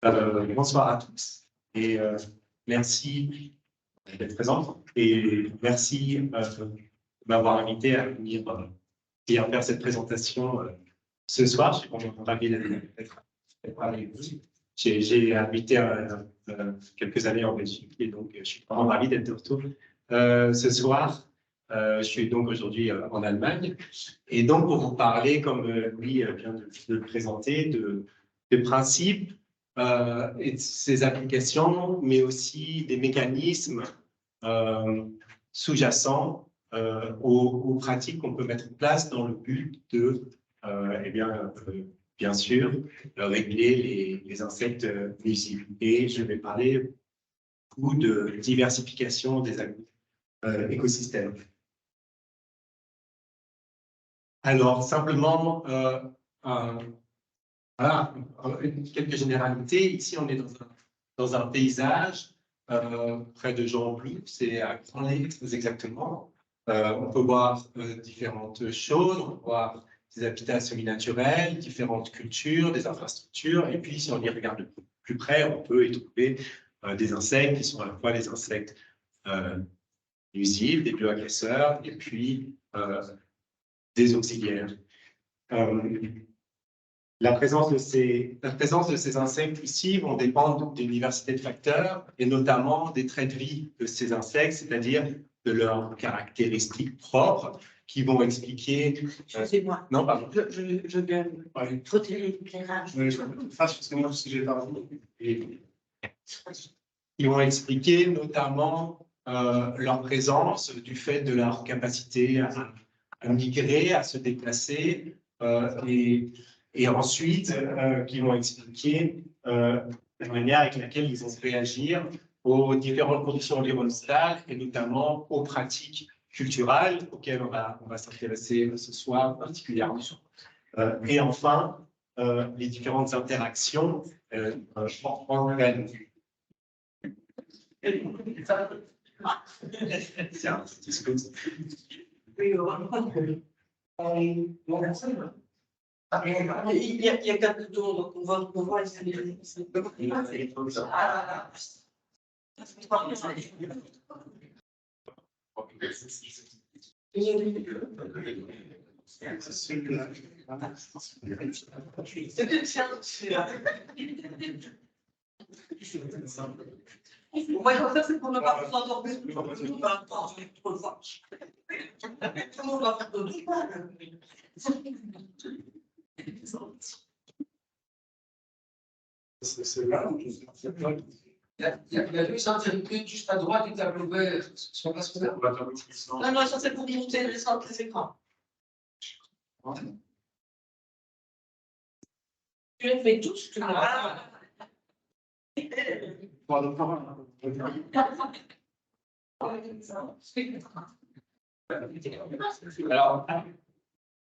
Bonsoir à tous et merci d'être présents et merci de m'avoir invité à venir et à faire cette présentation ce soir. Je suis vraiment ravi d'être avec vous. J'ai habité quelques années en Belgique et donc je suis vraiment ravi d'être de retour ce soir. Je suis donc aujourd'hui en Allemagne et donc pour vous parler, comme Louis vient de le présenter, de principes et de ses applications, mais aussi des mécanismes sous-jacents aux pratiques qu'on peut mettre en place dans le but de, bien sûr, réguler les insectes nuisibles. Et je vais parler beaucoup de diversification des écosystèmes. Alors, simplement, voilà, quelques généralités. Ici, on est dans un paysage près de Gembloux, c'est à Grand-Lay, très exactement. On peut voir différentes choses, on peut voir des habitats semi-naturels, différentes cultures, des infrastructures, et puis si on y regarde de plus près, on peut y trouver des insectes qui sont à la fois des insectes nuisibles, des bioagresseurs, et puis des auxiliaires. La présence de ces insectes ici vont dépendre d'une diversité de facteurs et notamment des traits de vie de ces insectes, c'est-à-dire de leurs caractéristiques propres qui vont expliquer… Excusez-moi. Non, pardon. Je viens frotter l'éclairage. Ils vont expliquer notamment leur présence du fait de leur capacité à migrer, à se déplacer et ensuite qui vont expliquer la manière avec laquelle ils vont réagir aux différentes conditions environnementales et notamment aux pratiques culturelles auxquelles on va s'intéresser ce soir particulièrement. Et enfin, les différentes interactions entre elles. C'est un petit discours. Il y a quelques tours, donc on va essayer. On va faire ça, c'est pour ne pas vous endormir. Comment on va faire de il y a deux centres juste à droite du tableau vert. Non, non, ça c'est pour monter les centres des écrans. Tu les fais tous, tu vois.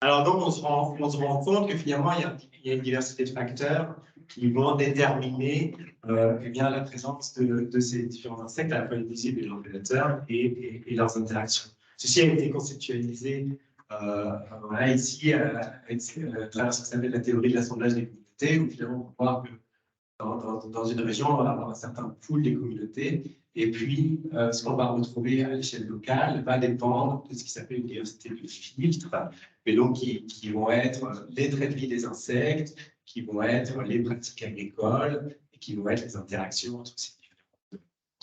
Alors donc, on se rend compte que finalement, il y a une diversité de facteurs qui vont déterminer la présence de ces différents insectes, à la fois les nuisibles et leurs prédateurs, et leurs interactions. Ceci a été conceptualisé ici à travers ce que s'appelle la théorie de l'assemblage des communautés, où finalement, on peut voir que dans une région, on va avoir un certain pool des communautés, et puis ce qu'on va retrouver à l'échelle locale va dépendre de ce qui s'appelle une diversité de filtres, mais donc qui vont être les traits de vie des insectes, qui vont être les pratiques agricoles, et qui vont être les interactions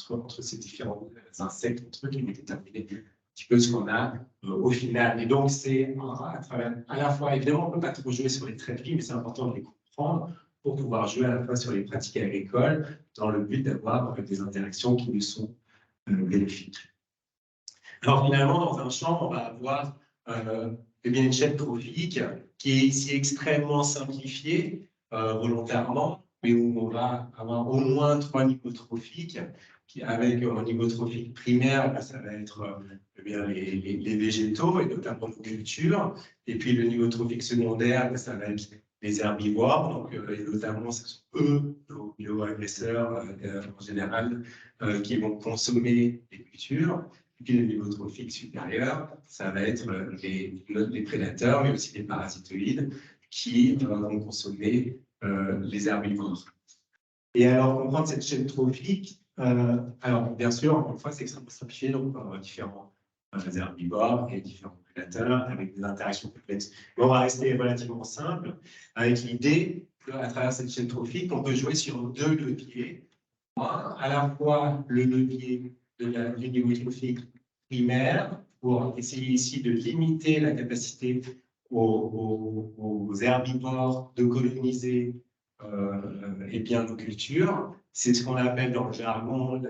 entre ces différents insectes, entre eux, qui vont déterminer un petit peu ce qu'on a au final. Et donc, c'est à travers, à la fois, évidemment, on ne peut pas trop jouer sur les traits de vie, mais c'est important de les comprendre pour pouvoir jouer à la fois sur les pratiques agricoles dans le but d'avoir des interactions qui nous sont bénéfiques. Alors finalement, dans un champ, on va avoir une chaîne trophique qui est ici extrêmement simplifiée volontairement, mais où on va avoir au moins 3 niveaux trophiques, avec un niveau trophique primaire, ça va être les végétaux et notamment nos cultures, et puis le niveau trophique secondaire, ça va être les herbivores, donc et notamment ce sont eux, nos bioagresseurs en général, qui vont consommer les cultures. Et puis le niveau trophique supérieur, ça va être les prédateurs, mais aussi les parasitoïdes qui vont consommer les herbivores. Et alors, comprendre cette chaîne trophique, alors bien sûr, encore une fois, c'est extrêmement simplifié, donc on va avoir différents herbivores et différents prédateurs avec des interactions complexes. Mais on va rester relativement simple avec l'idée qu'à travers cette chaîne trophique, on peut jouer sur deux leviers. À la fois le levier du niveau trophique primaire pour essayer ici de limiter la capacité aux herbivores de coloniser et bien nos cultures. C'est ce qu'on appelle dans le jargon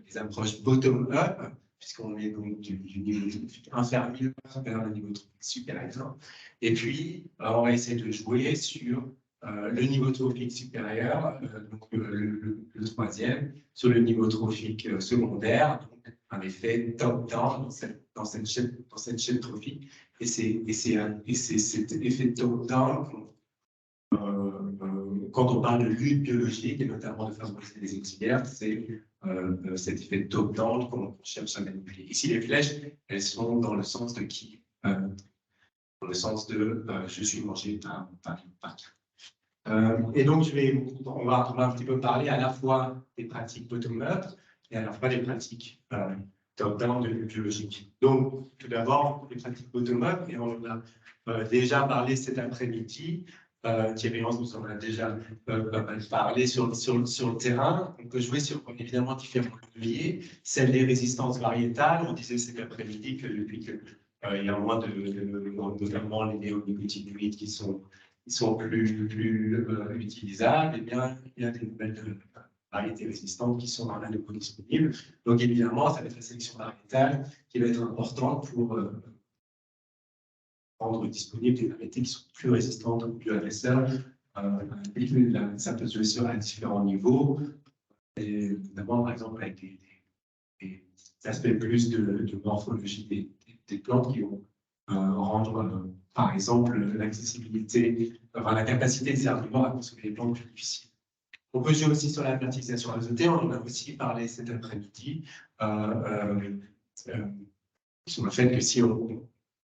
les approches bottom-up, puisqu'on est donc du niveau trophique inférieur vers le niveau trophique supérieur. Et puis, on va essayer de jouer sur le niveau trophique supérieur, donc le troisième, sur le niveau trophique secondaire, donc un effet top-down dans cette chaîne trophique. Et c'est cet effet top-down quand on parle de lutte biologique, et notamment de favoriser les auxiliaires, c'est cet effet top-down qu'on cherche à manipuler. Ici, les flèches, elles sont dans le sens de qui dans le sens de je suis mangé par et donc, on va un petit peu parler à la fois des pratiques bottom-up et à la fois des pratiques top-down de lutte biologique. Donc, tout d'abord, les pratiques bottom-up, et on en a déjà parlé cet après-midi. Thierry Hans nous en a déjà parlé sur le terrain. On peut jouer sur évidemment différents leviers. Celle des résistances variétales, on disait cet après-midi que depuis qu'il y a moins notamment les néonicotinoïdes qui sont plus utilisables, eh bien, il y a des nouvelles variétés résistantes qui sont à nouveau disponibles. Donc, évidemment, ça va être la sélection variétale qui va être importante pour rendre disponibles des variétés qui sont plus résistantes aux bioagresseurs. Ça peut se jouer sur à différents niveaux, et notamment, par exemple, avec des aspects plus de morphologie des plantes qui vont rendre, par exemple, l'accessibilité, enfin, la capacité des herbivores à consommer les plantes plus difficiles. On peut jouer aussi sur la fertilisation azotée, on en a aussi parlé cet après-midi, sur le fait que si on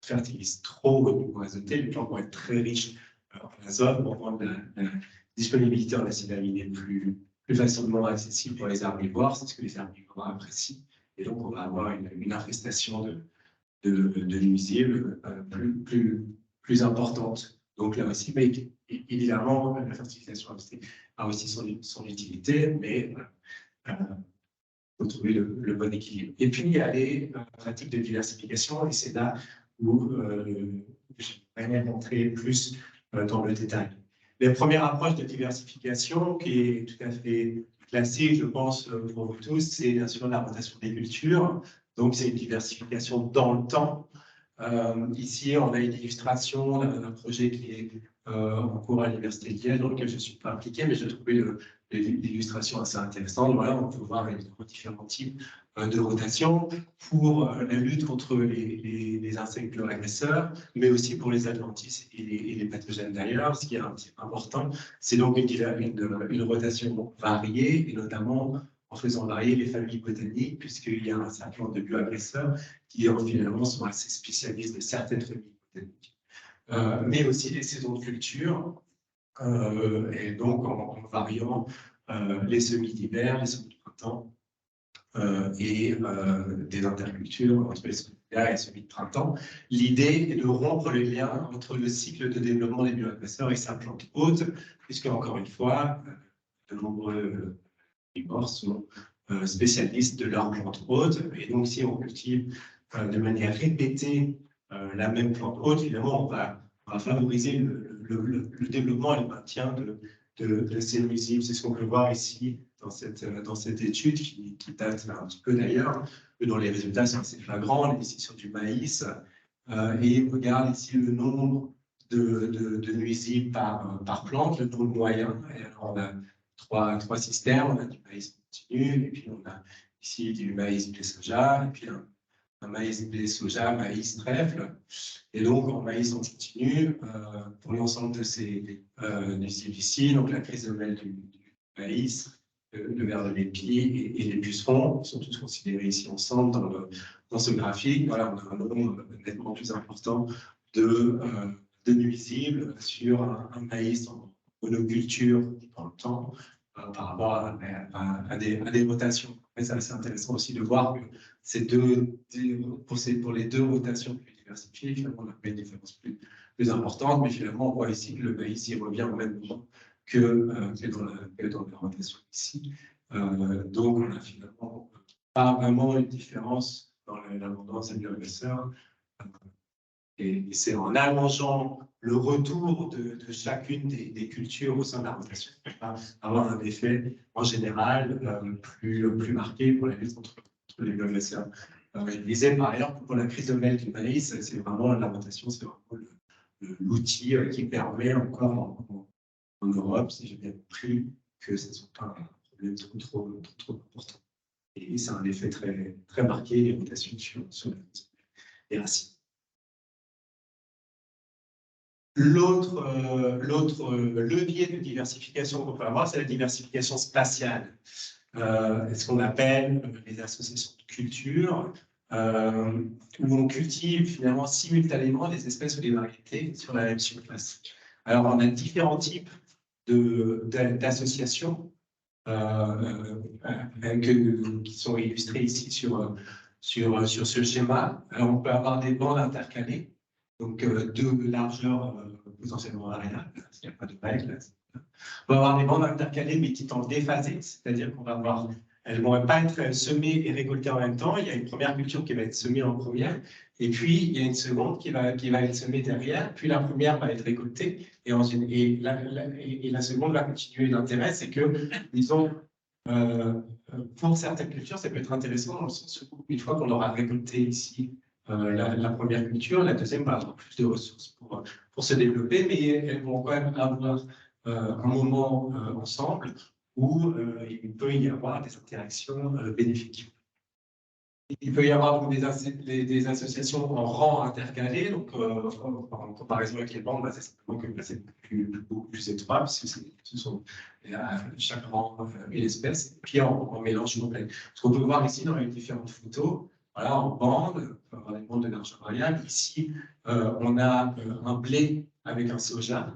fertilise trop au niveau azoté, les plantes vont être très riches en azote pour rendre la disponibilité en acides aminés plus facilement accessible pour les herbivores, c'est ce que les herbivores apprécient, et donc on va avoir une infestation de nuisibles plus importante. Donc là aussi, mais évidemment, la fertilisation a aussi son utilité, mais il faut trouver le bon équilibre. Et puis, il y a les pratiques de diversification, et c'est là où j'aimerais rentrer plus dans le détail. La première approche de diversification, qui est tout à fait classique, je pense, pour vous tous, c'est bien sûr la rotation des cultures. Donc, c'est une diversification dans le temps. Ici, on a une illustration d'un projet qui est en cours à l'Université de Liège, dans lequel je ne suis pas impliqué, mais j'ai trouvé l'illustration assez intéressante. Voilà, on peut voir différents types de rotation pour la lutte contre les insectes agresseurs, mais aussi pour les adventices et les pathogènes d'ailleurs. Ce qui est un petit peu important, c'est donc une rotation variée, et notamment en faisant varier les familles botaniques, puisqu'il y a un certain nombre de bioagresseurs qui finalement sont assez spécialistes de certaines familles botaniques. Mais aussi les saisons de culture, et donc en variant les semis d'hiver, les semis de printemps, et des intercultures entre les semis d'hiver et les semis de printemps. L'idée est de rompre le lien entre le cycle de développement des bioagresseurs et sa plante hôte, puisque, encore une fois, de nombreux herbivores sont spécialistes de leur plante hôte, et donc si on cultive de manière répétée la même plante hôte, évidemment, on va favoriser le développement et le maintien de ces nuisibles. C'est ce qu'on peut voir ici dans cette étude qui date un petit peu d'ailleurs, dont les résultats sont assez flagrants. On est ici sur du maïs, et on regarde ici le nombre de nuisibles par plante, le nombre moyen. Et alors on a trois systèmes, on a du maïs continu, et puis on a ici du maïs blé soja, et puis un maïs blé soja, maïs trèfle. Et donc en maïs en continu, pour l'ensemble de ces nuisibles ici, donc la chrysobelle du maïs, le ver de l'épi et les pucerons sont tous considérés ici ensemble dans ce graphique. Voilà, on a un nombre nettement plus important de nuisibles sur un maïs en monoculture dans le temps, par rapport à des rotations. Mais c'est assez intéressant aussi de voir que pour les deux rotations plus diversifiées, finalement, on a pas une différence plus importante, mais finalement, on voit ici que le maïs il revient au même moment que dans la rotation ici. Donc, on n'a finalement pas vraiment une différence dans l'abondance et l'épaisseur. Et c'est en allongeant le retour de chacune des cultures au sein de la rotation qu'on va avoir un effet, en général, plus marqué pour la lutte contre les biomasseurs. Je disais par ailleurs que pour la crise de mel du maïs, c'est vraiment la rotation, c'est vraiment l'outil qui permet encore en Europe, si j'ai bien compris, que ce ne soit pas un problème trop important. Et c'est un effet très marqué, les rotations sur les racines. L'autre levier de diversification qu'on peut avoir, c'est la diversification spatiale. Ce qu'on appelle les associations de culture, où on cultive finalement simultanément des espèces ou des variétés sur la même surface. Alors, on a différents types d'associations qui sont illustrées ici sur ce schéma. Alors, on peut avoir des bandes intercalées, donc de largeur potentiellement variable, s'il n'y a pas de règle. On va avoir des bandes intercalées mais qui sont déphasées, c'est-à-dire qu'on va avoir, elles ne vont pas être semées et récoltées en même temps. Il y a une première culture qui va être semée en première, et puis il y a une seconde qui va être semée derrière, puis la première va être récoltée, et la seconde va continuer. L'intérêt, c'est que, disons, pour certaines cultures, ça peut être intéressant dans le sens où, une fois qu'on aura récolté ici la première culture, la deuxième va avoir plus de ressources pour se développer, mais elles vont quand même avoir un moment ensemble où il peut y avoir des interactions bénéfiques. Il peut y avoir donc des associations en rang intercalé, donc en comparaison avec les bandes, c'est simplement que c'est beaucoup plus étroit, puisque ce sont chaque rang une espèce, et puis en mélange complet. Ce qu'on peut voir ici dans les différentes photos, voilà, en bande, on peut avoir des bandes de largeur variable. Ici, on a un blé avec un soja.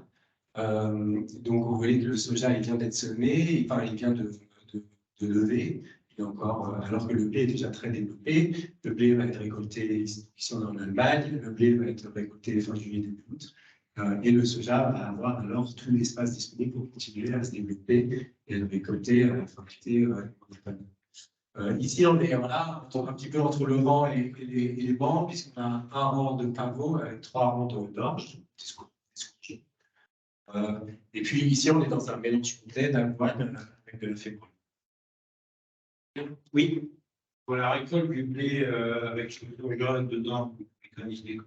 Donc, vous voyez que le soja, il vient d'être semé, enfin, il vient de lever. Et encore, alors que le blé est déjà très développé, le blé va être récolté ici en Allemagne, le blé va être récolté fin juillet, début août, et le soja va avoir alors tout l'espace disponible pour continuer à se développer et à récolter à la fin d'été. Ici, on est un petit peu entre le rang et les bancs, puisqu'on a un rang de pavots avec 3 rangs d'orge. Et puis ici, on est dans un mélange complet d'avoine avec de la fécule. Oui. Pour la récolte du blé avec le soja dedans, mécanisé.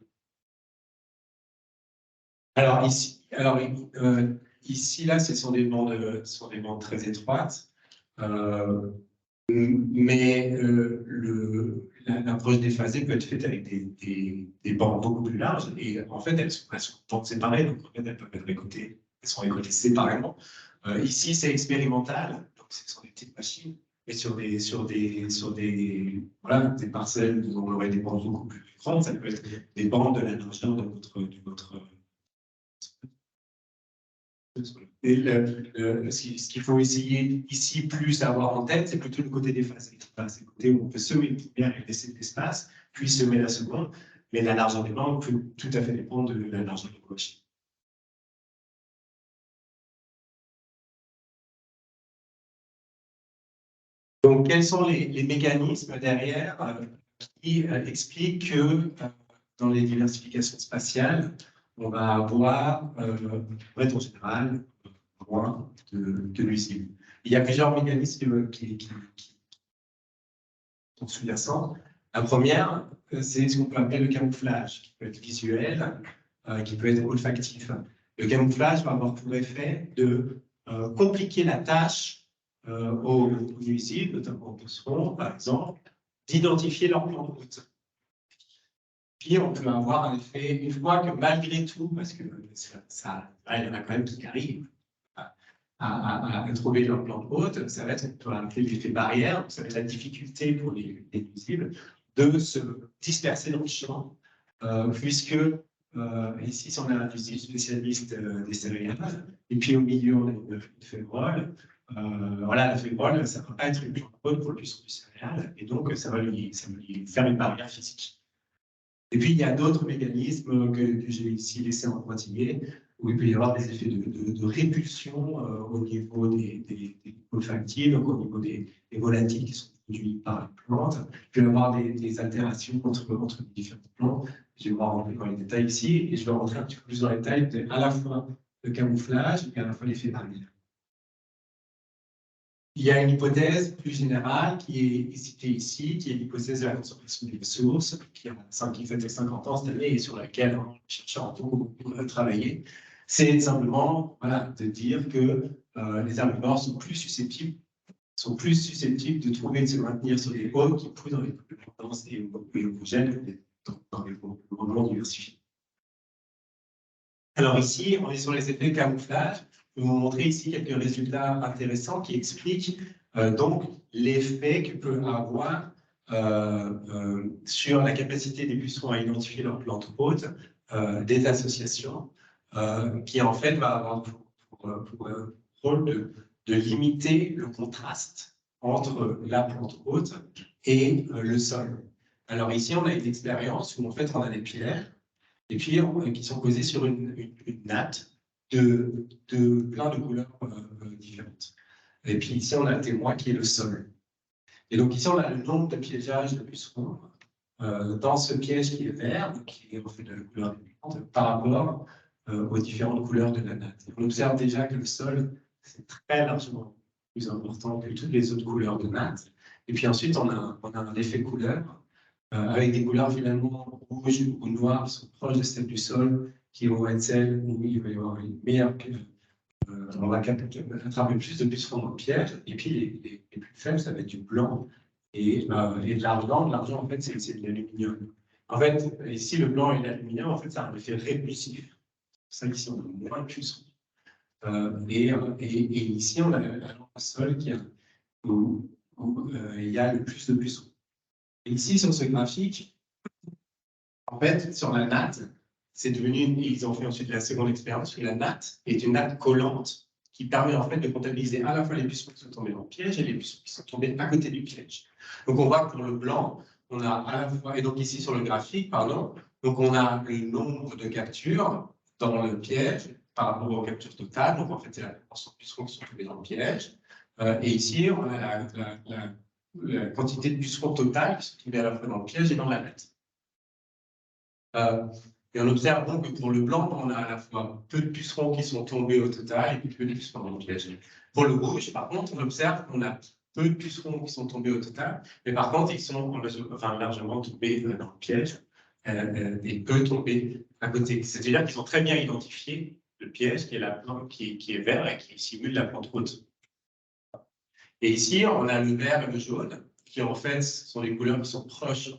Alors ici, là, ce sont des bandes très étroites. Mais l'approche déphasée peut être faite avec des bandes beaucoup plus larges. Et en fait, elles sont bandes séparées, donc en fait, elles peuvent être récoltées. Elles sont récoltées séparément. Ici, c'est expérimental, donc ce sont des petites machines. Mais sur des parcelles où on aurait des bandes beaucoup plus grandes, ça peut être des bandes de la largeur de votre Et ce qu'il faut essayer ici plus avoir en tête, c'est plutôt le côté déphasé. C'est le côté où on peut semer une première et laisser de l'espace, puis semer la seconde. Mais la largeur des bandes peut tout à fait dépendre de la largeur de la machine. Donc, quels sont les mécanismes derrière qui expliquent que dans les diversifications spatiales, on va avoir, en général, moins de nuisibles. Il y a plusieurs mécanismes qui sont sous-jacents. La première, c'est ce qu'on peut appeler le camouflage, qui peut être visuel, qui peut être olfactif. Le camouflage va avoir pour effet de compliquer la tâche aux nuisibles, notamment aux pucerons, par exemple, d'identifier leur plan de route. Puis on peut avoir un effet, une fois que malgré tout, parce que il y en a quand même qui arrivent à trouver leur plan de route, ça va être ce qu'on peut appeler l'effet barrière, ça va être la difficulté pour les nuisibles de se disperser dans le champ, puisque ici, on a un nuisible spécialiste des céréales, et puis au milieu, on a une févrole, voilà, la févrole, ça ne va pas être une plante haute pour le puceron du céréal, et donc ça va lui faire une barrière physique. Et puis, il y a d'autres mécanismes que j'ai ici laissés en pointillé, où il peut y avoir des effets de répulsion au niveau des olfactifs, donc au niveau des volatiles qui sont produits par la plante. Il peut y avoir des altérations entre les différentes plantes. Je vais voir rentrer dans les détails ici, et je vais rentrer un petit peu plus dans les détails, à la fois le camouflage et à la fois l'effet barrière. Il y a une hypothèse plus générale qui est citée ici, qui est l'hypothèse de la conservation des ressources, qui fête les 50 ans cette année et sur laquelle les chercheurs ont beaucoup travaillé. C'est simplement voilà, de dire que les herbivores sont plus susceptibles de trouver et de se maintenir sur des hôtes qui poussent dans les plus denses et homogènes, dans les environnements diversifiés. Alors ici, on est sur les effets de camouflage. Je vais vous montrer ici quelques résultats intéressants qui expliquent donc l'effet que peut avoir sur la capacité des pucerons à identifier leurs plantes hôtes, des associations qui en fait va avoir pour rôle de limiter le contraste entre la plante hôte et le sol. Alors ici, on a une expérience où en fait on a des pierres et puis qui sont posées sur une natte de plein de couleurs différentes. Et puis ici, on a le témoin qui est le sol. Et donc ici, on a le nombre de piégeages de pucerons dans ce piège qui est vert, qui est en fait de la couleur des plantes, par rapport aux différentes couleurs de la natte. Et on observe déjà que le sol, c'est très largement plus important que toutes les autres couleurs de natte. Et puis ensuite, on a un effet couleur avec des couleurs finalement rouges ou noires qui sont proches de celles du sol, qui vont être celles où il va y avoir une meilleure. On va attraper plus de pucerons dans le piège, et puis les plus faibles, ça va être du blanc et de l'argent. L'argent, en fait, c'est de l'aluminium. En fait, ici, le blanc et l'aluminium, en fait, ça a un effet répulsif. C'est ça qu'ici, on a moins de pucerons. Et ici, on a un sol où il y a le plus de pucerons. Et ici, sur ce graphique, en fait, sur la natte, c'est devenu, ils ont fait ensuite la seconde expérience, où la natte est une natte collante qui permet en fait de comptabiliser à la fois les pucerons qui sont tombés dans le piège et les pucerons qui sont tombés à côté du piège. Donc on voit que pour le blanc, on a à la fois, et donc ici sur le graphique, pardon, donc on a le nombre de captures dans le piège par rapport aux captures totales, donc en fait c'est la proportion de pucerons qui sont tombés dans le piège. Et ici, on a la quantité de pucerons totales qui sont tombés à la fois dans le piège et dans la natte. Et on observe donc que pour le blanc, on a à la fois peu de pucerons qui sont tombés au total et puis peu de pucerons dans le piège. Pour le rouge, par contre, on observe qu'on a peu de pucerons qui sont tombés au total, mais par contre, ils sont largement tombés dans le piège et peu tombés à côté. C'est-à-dire qu'ils ont très bien identifié le piège qui est la plante qui est vert et qui simule la plante haute. Et ici, on a le vert et le jaune qui en fait sont les couleurs qui sont proches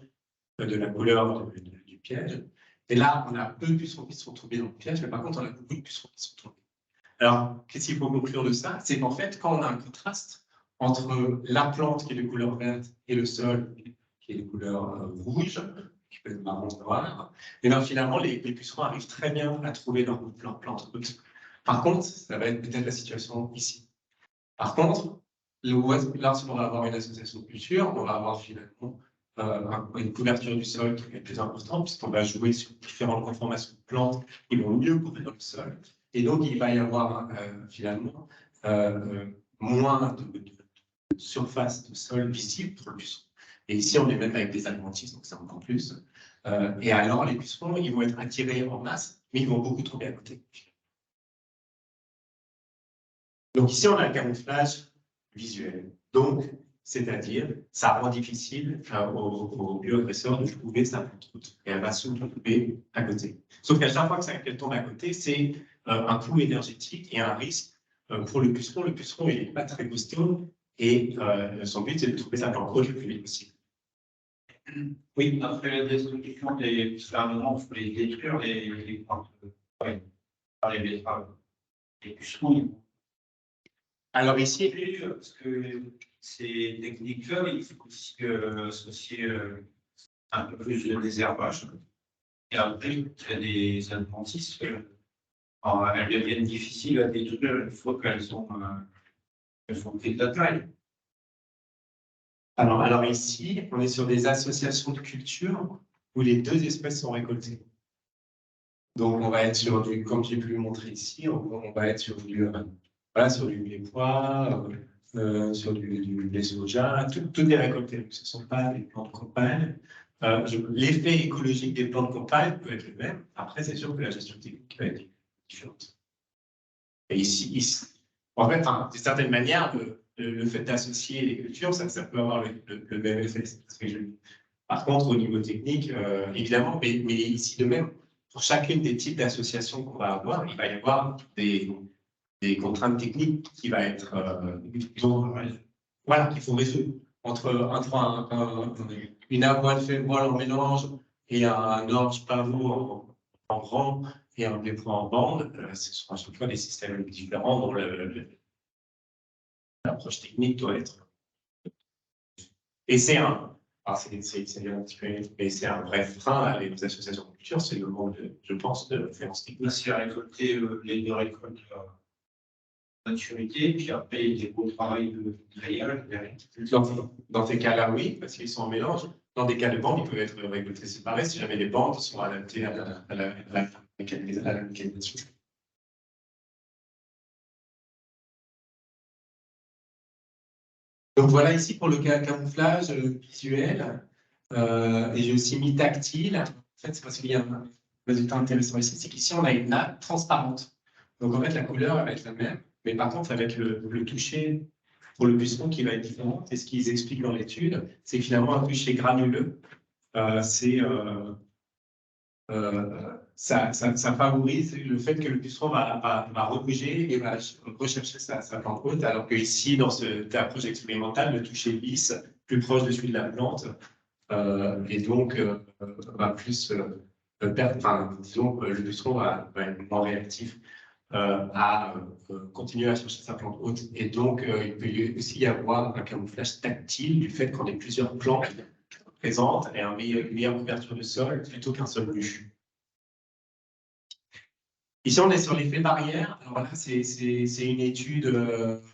de la couleur du piège. Et là, on a peu de pucerons qui sont tombés dans le piège, mais par contre, on a beaucoup de pucerons qui sont tombés. Alors, qu'est-ce qu'il faut conclure de ça? C'est qu'en fait, quand on a un contraste entre la plante qui est de couleur verte et le sol qui est de couleur rouge, qui peut être marron noir, et bien finalement, les pucerons arrivent très bien à trouver leur plante haute. Par contre, ça va être peut-être la situation ici. Par contre, lorsqu'on va avoir une association de culture, on va avoir finalement une couverture du sol qui est plus importante, puisqu'on va jouer sur différentes conformations de plantes qui vont mieux couvrir le sol. Et donc, il va y avoir finalement moins de surface de sol visible pour le puceron. Et ici, on est même avec des adventices, donc c'est encore plus. Et alors, les pucerons, ils vont être attirés en masse, mais ils vont beaucoup tomber à côté. Donc ici, on a le camouflage visuel. Donc, c'est-à-dire, ça rend difficile au bioagresseur de trouver sa plante haute. Et elle va souvent tomber à côté. Sauf qu'à chaque fois qu'elle tombe à côté, c'est un coût énergétique et un risque pour le puceron. Le puceron, il n'est pas très costaud et son but, c'est de trouver sa plante haute le plus vite possible. Oui, après la destruction des pucerons, il faut les détruire, les plantes. Oui, par les betteraves. Les pucerons. Alors ici, parce que ces techniques-là, il faut aussi associer un peu plus de désherbage. Et après, il y a des adventices, elles deviennent difficiles à détruire une fois qu'elles ont Il faut de la taille. Alors ici, on est sur des associations de cultures où les deux espèces sont récoltées. Donc, on va être sur du, comme j'ai pu le montrer ici, on va être sur du, voilà, sur du blé pois, sur du blé soja, tout est récolté. Donc, ce ne sont pas des plants de campagne. L'effet écologique des plants de campagne peut être le même. Après, c'est sûr que la gestion technique va être différente. Et ici en fait, d'une certaine manière, le fait d'associer les cultures, ça peut avoir le même effet. Par contre, au niveau technique, évidemment, mais ici de même, pour chacune des types d'associations qu'on va avoir, il va y avoir des contraintes techniques qui va être voilà, qu'il faut résoudre entre une avoine févrole en mélange et un orge pavot en rang et un blé pois en bande. Ce sont à chaque fois des systèmes différents dont l'approche technique doit être. Et c'est un vrai frein à les associations de culture, c'est le manque, je pense, de référence technique. C'est à récolter les deux récoltes à maturité, puis après, il y a des beaux travail de grillage derrière. Dans ces cas-là, oui, parce qu'ils sont en mélange. Dans des cas de bandes, ils peuvent être récoltés séparés si jamais les bandes sont adaptées à la mécanisation. Donc voilà ici pour le camouflage visuel. Et j'ai aussi mis tactile. En fait, c'est parce qu'il y a un résultat intéressant ici, c'est qu'ici on a une nappe transparente. Donc en fait, la couleur va être la même, mais par contre, avec le toucher pour le buisson qui va être différent. Et ce qu'ils expliquent dans l'étude, c'est finalement un toucher granuleux. Ça favorise le fait que le puceron va rebouger et va rechercher sa plante haute, alors qu'ici, dans cette approche expérimentale, le toucher lisse, plus proche de celui de la plante, et donc va plus perdre, enfin, disons que le puceron va être moins réactif à continuer à chercher sa plante haute. Et donc, il peut aussi y avoir un camouflage tactile du fait qu'on ait plusieurs plantes présentes et une meilleure couverture de sol plutôt qu'un seul nu. Ici, on est sur l'effet barrière. Alors là, c'est une étude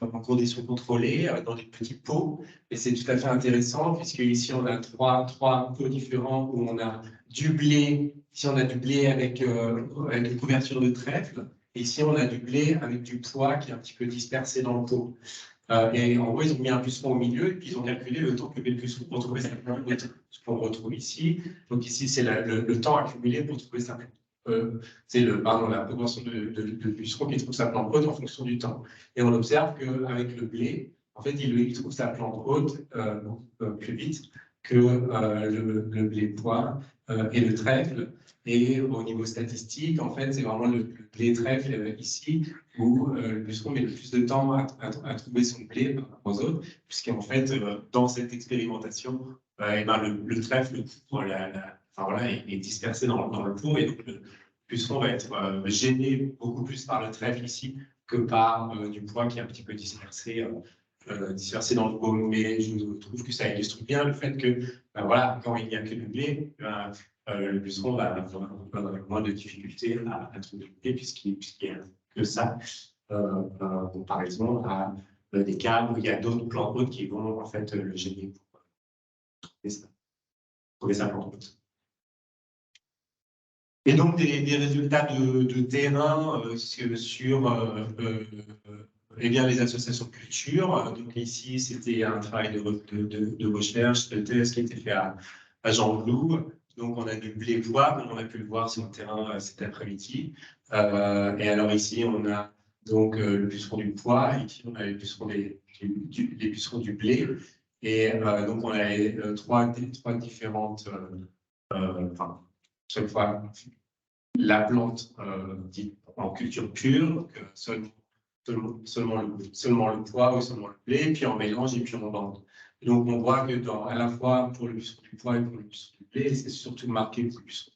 en conditions contrôlées dans des petits pots. Et c'est tout à fait intéressant puisque ici, on a trois pots différents où on a du blé. Ici, on a du blé avec une couverture de trèfle. Et ici, on a du blé avec du pois qui est un petit peu dispersé dans le pot. Et en gros, ils ont mis un puceron au milieu et puis ils ont calculé le temps que met le puceron pour trouver sa plante haute. Ce qu'on retrouve ici. Donc ici, c'est le temps accumulé pour trouver sa plante. C'est la proportion de pucerons qui trouve sa plante haute en fonction du temps. Et on observe qu'avec le blé, en fait, il trouve sa plante haute plus vite que le blé pois et le trèfle. Et au niveau statistique, en fait, c'est vraiment le blé trèfle ici où le puceron met le plus de temps à trouver son blé par rapport aux autres, puisqu'en fait, dans cette expérimentation, le trèfle est dispersé dans le pot, et donc le puceron va être gêné beaucoup plus par le trèfle ici que par du pois qui est un petit peu dispersé dans le pot. Mais je trouve que ça illustre bien le fait que quand il n'y a que le blé, le puceron va avoir moins de difficultés à trouver le blé puisqu'il n'y a que ça, en comparaison à des cas où il y a d'autres plantes hautes qui vont en fait le gêner pour trouver sa plante haute. Et donc des résultats de terrain sur les associations de culture. Donc ici, c'était un travail de recherche, de thèse qui a été fait à Jean-Blou. Donc on a du blé pois, comme on a pu le voir sur le terrain cet après-midi. Et alors ici, on a donc le puceron du pois, et ici on a les pucerons du blé. Et donc on a trois différentes, chaque fois la plante dite en culture pure, donc seulement le pois ou seulement le blé, puis en mélange et puis en bande. Donc on voit que à la fois pour le puceron du pois et pour le puceron du blé, c'est surtout marqué pour le puceron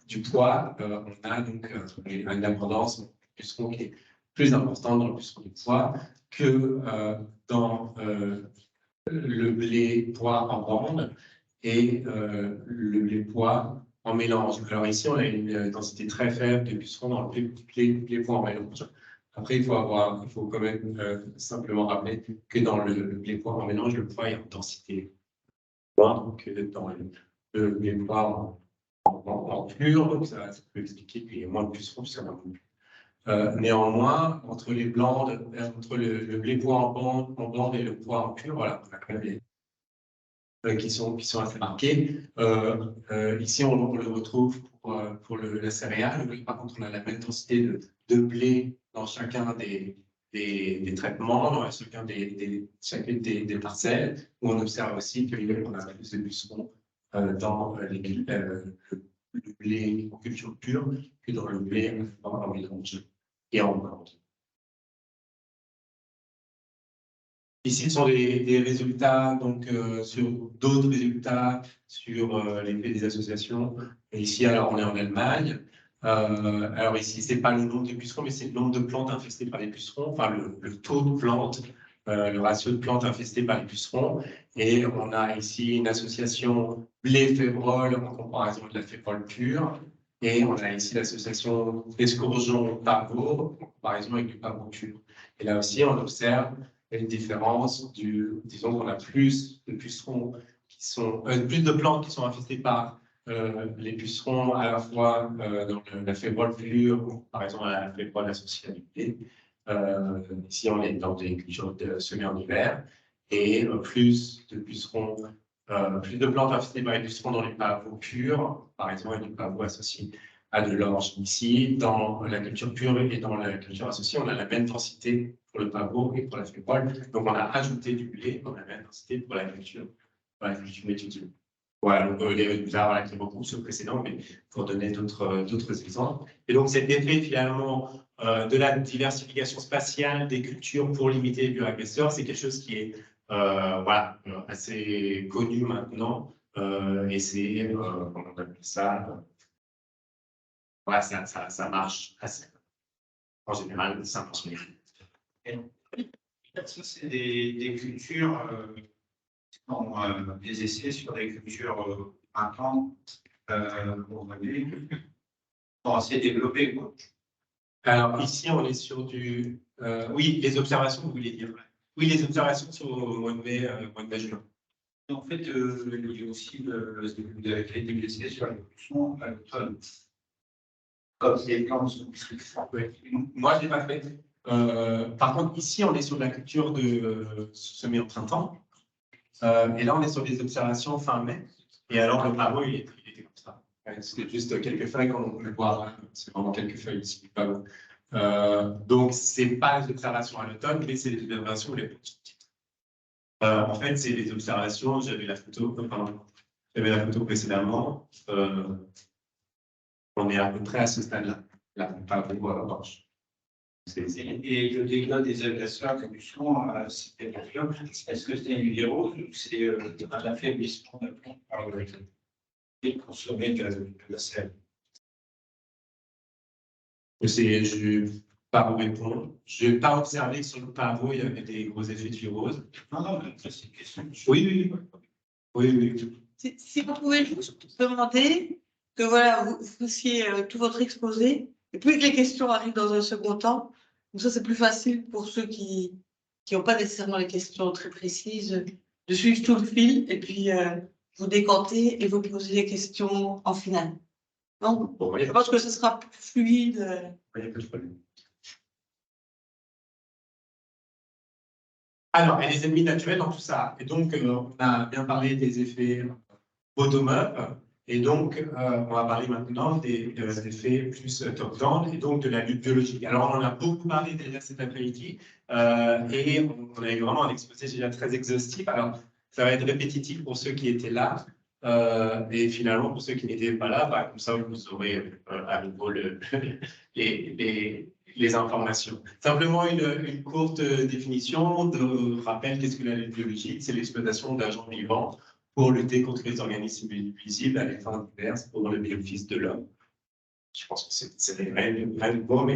du pois, on a donc une abondance du puceron qui est plus importante dans le puceron du pois que dans le blé pois en bande et le blé pois en mélange. Alors ici, on a une densité très faible de pucerons dans le blé pois en mélange. Après, il faut quand même simplement rappeler que dans les poids en mélange, le poids est en densité moindre que dans les poids en pur, donc ça peut expliquer qu'il y ait moins de pucerons, puisqu'il y en a beaucoup. Néanmoins, entre les blancs, entre les pois en blanc et le pois en pur, voilà, on a quand même qui sont assez marqués. Ici, on le retrouve pour la céréale. Par contre, on a la même densité de blé dans chacun des traitements, dans chacune des parcelles, où on observe aussi qu'on a plus de pucerons dans le blé en culture pure que dans le blé en mélange et en blande. Ici, ce sont des résultats donc, sur d'autres résultats sur l'effet des associations. Et ici, alors, on est en Allemagne. Alors ici, ce n'est pas le nombre de pucerons, mais c'est le nombre de plantes infestées par les pucerons, enfin le taux de plantes, le ratio de plantes infestées par les pucerons. Et on a ici une association blé-févrole en comparaison de la févrole pure. Et on a ici l'association escourgeon-pavot en comparaison avec du pavot pur. Et là aussi, on observe une différence disons qu'on a plus de pucerons plus de plantes qui sont infestées par les pucerons à la fois dans la févrole pure, par exemple à la févrole associée à du blé. Ici, on est dans des cultures semées en hiver, et plus de pucerons, plus de plantes infestées par les pucerons dans les pavots purs, par exemple avec du pavot associé à de l'orge. Ici, dans la culture pure et dans la culture associée, on a la même densité pour le pavot et pour la févrole. Donc, on a ajouté du blé, on a la même densité pour la culture étudiée. Voilà, donc les résultats voilà, qui regroupent ceux précédents, mais pour donner d'autres exemples. Et donc, cet effet, finalement, de la diversification spatiale des cultures pour limiter les bioagresseurs, c'est quelque chose qui est voilà, assez connu maintenant. Et c'est, comment on appelle ça, ouais, ça marche assez. En général, ça marche bien. Ça, c'est des cultures, des essais sur des cultures printemps, pour assez développées, quoi. Alors, ici, on est sur du. Oui, les observations, vous voulez dire. Oui, les observations sur le mois de mai, juin. En fait, il y a aussi des essais sur la production à l'automne. Comme des plantes sont Moi, je ne l'ai pas fait. Par contre, ici, on est sur la culture de semer en printemps. Et là, on est sur des observations fin mai. Et alors, le pavot, il était comme ça. C'était juste quelques feuilles, comme on peut le voir. C'est vraiment quelques feuilles ici du pavot. Donc, ce n'est pas les observations à l'automne, mais c'est les observations les plus petites. En fait, c'est les observations, j'avais la photo précédemment. On est à peu près à ce stade-là. Là, pavot orange. Et le dégât des agresseurs que nous sommes, c'était est-ce que c'est une virose ou c'est un affaiblissement de la plante par le consommer de la sel? Je ne vais pas vous répondre. Je n'ai pas observé que sur le pavot, il y avait des gros effets de virose. Non, mais c'est une question. Oui. Si vous pouvez juste demander que voilà, vous fassiez tout votre exposé, et puis que les questions arrivent dans un second temps. Donc ça, c'est plus facile pour ceux qui n'ont pas nécessairement les questions très précises, de suivre tout le fil, et puis vous décanter et vous poser les questions en finale. Donc, je pense que ce sera plus fluide. Il n'y a pas de problème. Alors, il y a les ennemis naturels dans tout ça. Et donc, on a bien parlé des effets bottom-up. Et donc, on va parler maintenant des effets plus top-down et donc de la lutte biologique. Alors, on en a beaucoup parlé déjà cet après-midi et on a eu vraiment un exposé déjà très exhaustif. Alors, ça va être répétitif pour ceux qui étaient là et finalement, pour ceux qui n'étaient pas là, bah, comme ça, vous aurez à nouveau les informations. Simplement une courte définition de rappel, qu'est-ce que la lutte biologique? C'est l'exploitation d'agents vivants pour lutter contre les organismes nuisibles à des fins diverses pour le bénéfice de l'homme. Je pense que c'est rien de beau,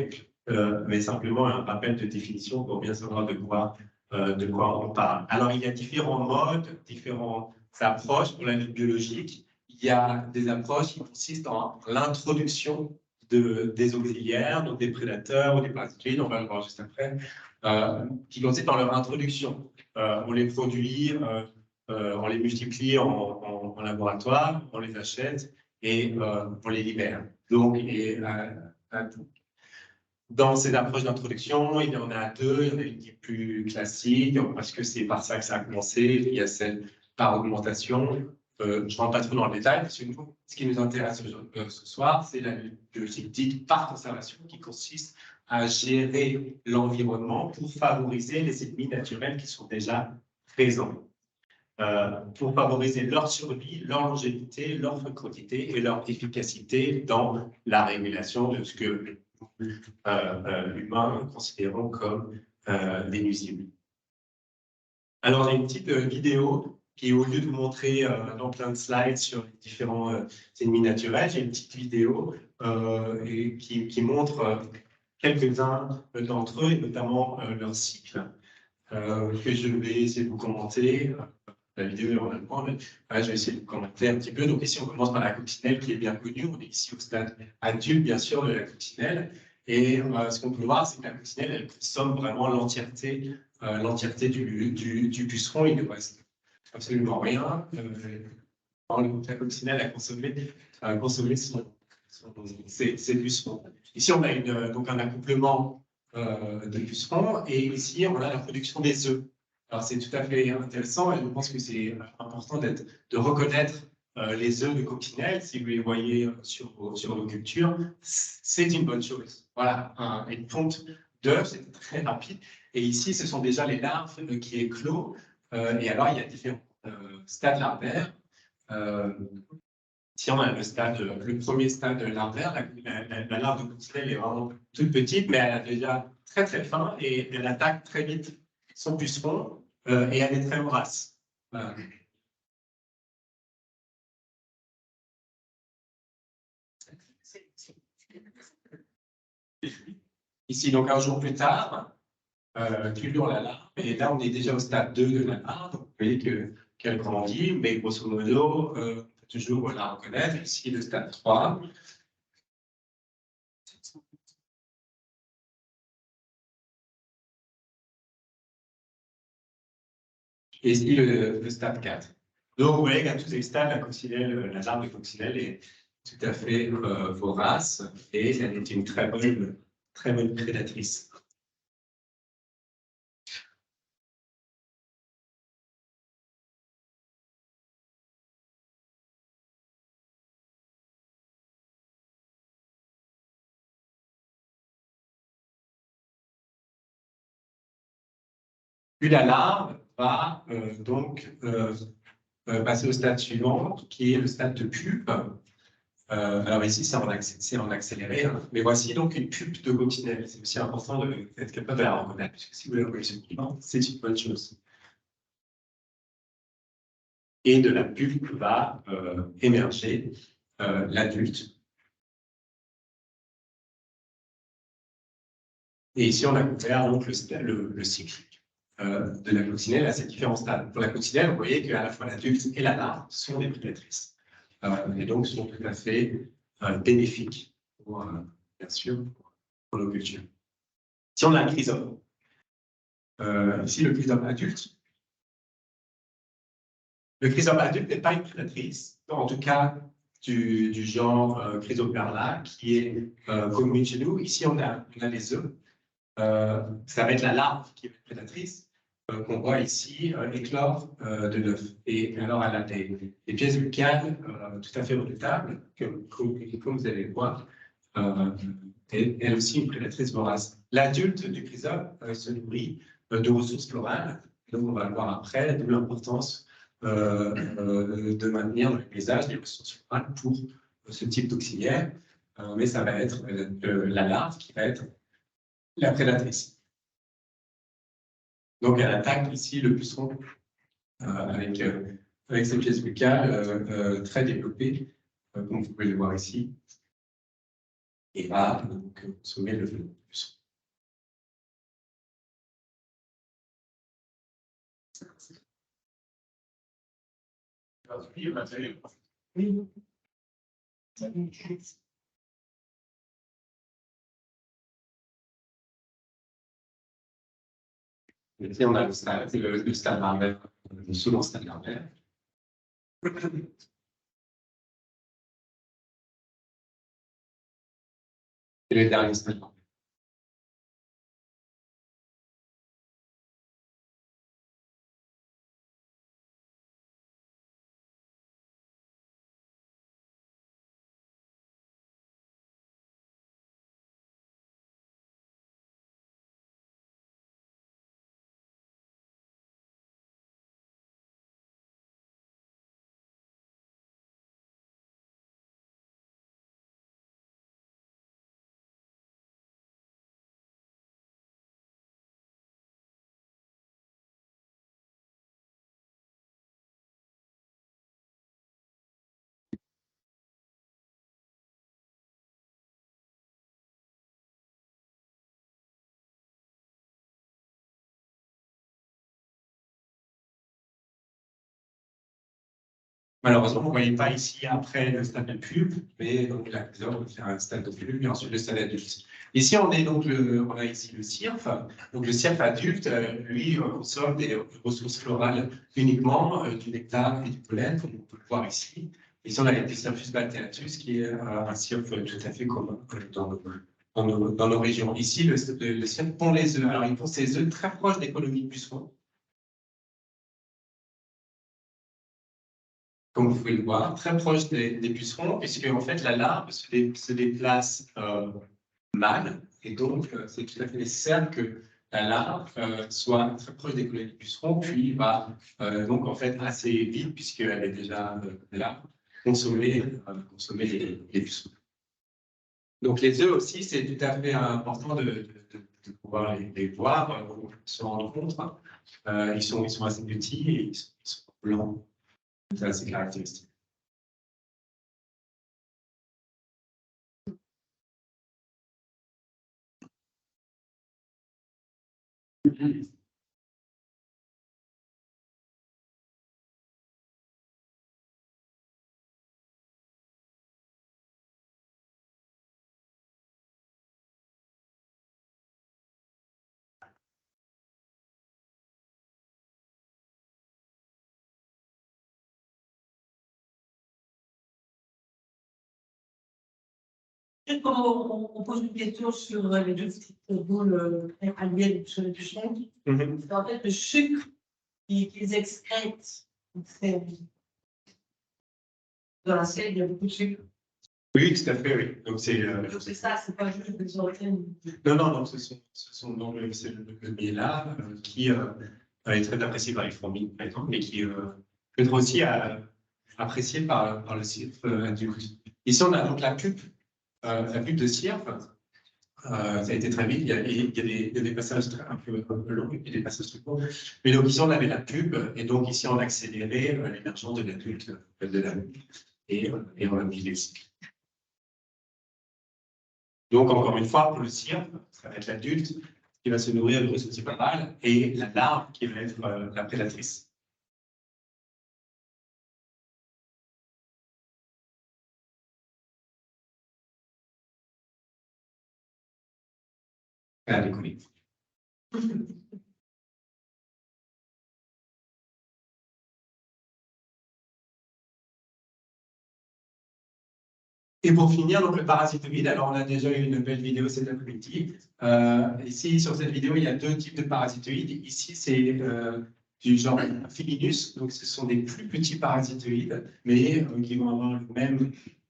mais simplement un rappel de définition pour bien savoir de quoi on parle. Alors, il y a différents modes, différentes approches pour la lutte biologique. Il y a des approches qui consistent en l'introduction des auxiliaires, donc des prédateurs ou des parasites, on va le voir juste après, qui consistent dans leur introduction. On les produit, on les multiplie en laboratoire, on les achète et on les libère. Donc, dans ces approches d'introduction, il y en a deux. Il y en a une qui est plus classique, parce que c'est par ça que ça a commencé. Il y a celle par augmentation. Je ne rentre pas trop dans le détail, parce que nous, ce qui nous intéresse ce soir, c'est la biologie dite par conservation, qui consiste à gérer l'environnement pour favoriser les ennemis naturels qui sont déjà présents. Pour favoriser leur survie, leur longévité, leur fécondité et leur efficacité dans la régulation de ce que humains considérons comme des nuisibles. Alors, j'ai une petite vidéo qui, au lieu de vous montrer dans plein de slides sur les différents ennemis naturels, j'ai une petite vidéo qui montre quelques-uns d'entre eux, et notamment leur cycle, que je vais essayer de vous commenter. La vidéo est en allemand, mais je vais essayer de vous commenter un petit peu. Donc ici, on commence par la coccinelle qui est bien connue. On est ici au stade adulte, bien sûr, de la coccinelle. Et ce qu'on peut voir, c'est que la coccinelle, elle consomme vraiment l'entièreté du puceron. Il ne reste absolument rien. La coccinelle a consommé ses pucerons. Ici, on a donc un accouplement de pucerons. Et ici, on a la production des œufs. Alors, c'est tout à fait intéressant et je pense que c'est important de reconnaître les œufs de coccinelle. Si vous les voyez sur vos cultures, c'est une bonne chose. Voilà, une ponte d'œufs, c'est très rapide. Et ici, ce sont déjà les larves qui éclosent. Et alors, il y a différents stades larvaires. Ici, on a le premier stade larvaire. La larve de coccinelle est vraiment toute petite, mais elle a déjà très très faim et elle attaque très vite son puceron et elle est très vorace. Ici, donc un jour plus tard, culure la larve, et là on est déjà au stade 2 de la larve. Vous voyez qu'elle grandit, mais grosso modo, on peut toujours la reconnaître. Ici, le stade 3. Et ici, le stade 4. Donc, vous voyez qu'à tous les stades, la larve de coccinelle est tout à fait vorace et elle est une très bonne prédatrice. Puis la larve va donc passer au stade suivant, qui est le stade de pupe. Alors ici, c'est en accéléré, hein. Mais voici donc une pupe de coccinelle. C'est aussi important d'être capable de la reconnaître, puisque si vous la voyez suivante, c'est une bonne chose. Et de la pupe va émerger l'adulte. Et ici, on a couvert donc le cycle de la coccinelle à ces différents stades. Pour la coccinelle, vous voyez qu'à la fois l'adulte et la larve sont des prédatrices. Et donc sont tout à fait bénéfiques, bien sûr, pour nos cultures. Si on a un chrysome, ici le chrysome adulte, le chrysome adulte n'est pas une prédatrice, en tout cas du genre Chrysoperla, qui est commune chez nous. Ici, on a les œufs. Ça va être la larve qui est prédatrice, qu'on voit ici éclore de l'œuf. Et alors, elle a des pièces buccales tout à fait redoutables, comme vous allez le voir. Et elle aussi une prédatrice vorace. L'adulte du chrysome se nourrit de ressources florales. Donc, on va le voir après, d'où l'importance de maintenir dans le paysage des ressources florales pour ce type d'auxiliaire. Mais ça va être la larve qui va être la prédatrice. Donc, elle attaque ici le puceron avec ses pièces buccales très développées, comme vous pouvez le voir ici, et va donc consommer le puceron. Ici, on a le stade larvaire, le second stade larvaire. Et le dernier stade larvaire. Malheureusement, vous ne voyez pas ici après le stade de pupe, mais donc la on va faire un stade de pupe et ensuite le stade adulte. Ici, on a ici le cirque. Donc le cirque adulte, lui, consomme des ressources florales uniquement du nectar et du pollen, comme on peut le voir ici. Ici, on a les Pistopus bateratus, qui est un cirque tout à fait commun dans nos régions. Ici, le cirque pond les œufs. Alors, il pond ses œufs très proches des colonies de pucerons. Comme vous pouvez le voir, très proche des pucerons, puisque en fait la larve se déplace mal, et donc c'est tout à fait nécessaire que la larve soit très proche des colonies de pucerons, puis va donc en fait assez vite, puisqu'elle est déjà là, consommer les pucerons. Donc les œufs aussi, c'est tout à fait important de pouvoir les voir, se rendre compte. Ils sont assez petits et ils sont blancs. C'est assez caractéristique. Quand on pose une question sur les deux petites boules alliées sur le puceron, c'est en fait le sucre qu'ils excrètent. Dans la selle, il y a beaucoup de sucre. Oui, tout à fait, oui. Donc c'est ça, c'est pas juste des organes. non, ce sont donc le miel-là qui est très apprécié par les fourmis, par exemple, et qui peut être aussi apprécié par le cirque adulte. Ici, on a donc la pupe de cirque. Ça a été très vite, il y a des passages un peu longs et des passages très courts. Mais donc ici, on avait la pub, et donc ici, on a accéléré l'émergence de l'adulte, de la et on a mis les cycles. Donc, encore une fois, pour le cirque, ça va être l'adulte qui va se nourrir de ressources pâles et la larve qui va être la prédatrice. Elle a décollé. Et pour finir, donc le parasitoïde, alors on a déjà eu une belle vidéo cet après-midi. Ici, sur cette vidéo, il y a deux types de parasitoïdes. Ici, c'est du genre Philinus, donc ce sont des plus petits parasitoïdes, mais qui vont avoir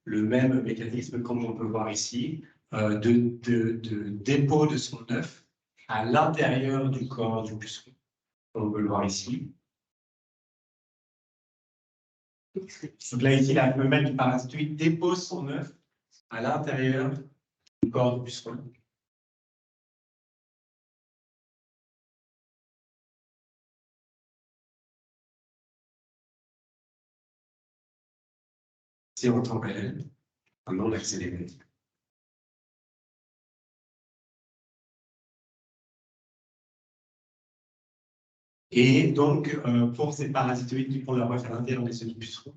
le même mécanisme, comme on peut voir ici, de dépôt de son œuf à l'intérieur du corps du puceron. On peut le voir ici. Donc là, ici, la femelle du parasitoïde dépose son œuf à l'intérieur du corps du puceron. C'est en temps réel, un non accéléré. Et donc, pour ces parasitoïdes qui font leur œuf à l'intérieur des œufs du puceron,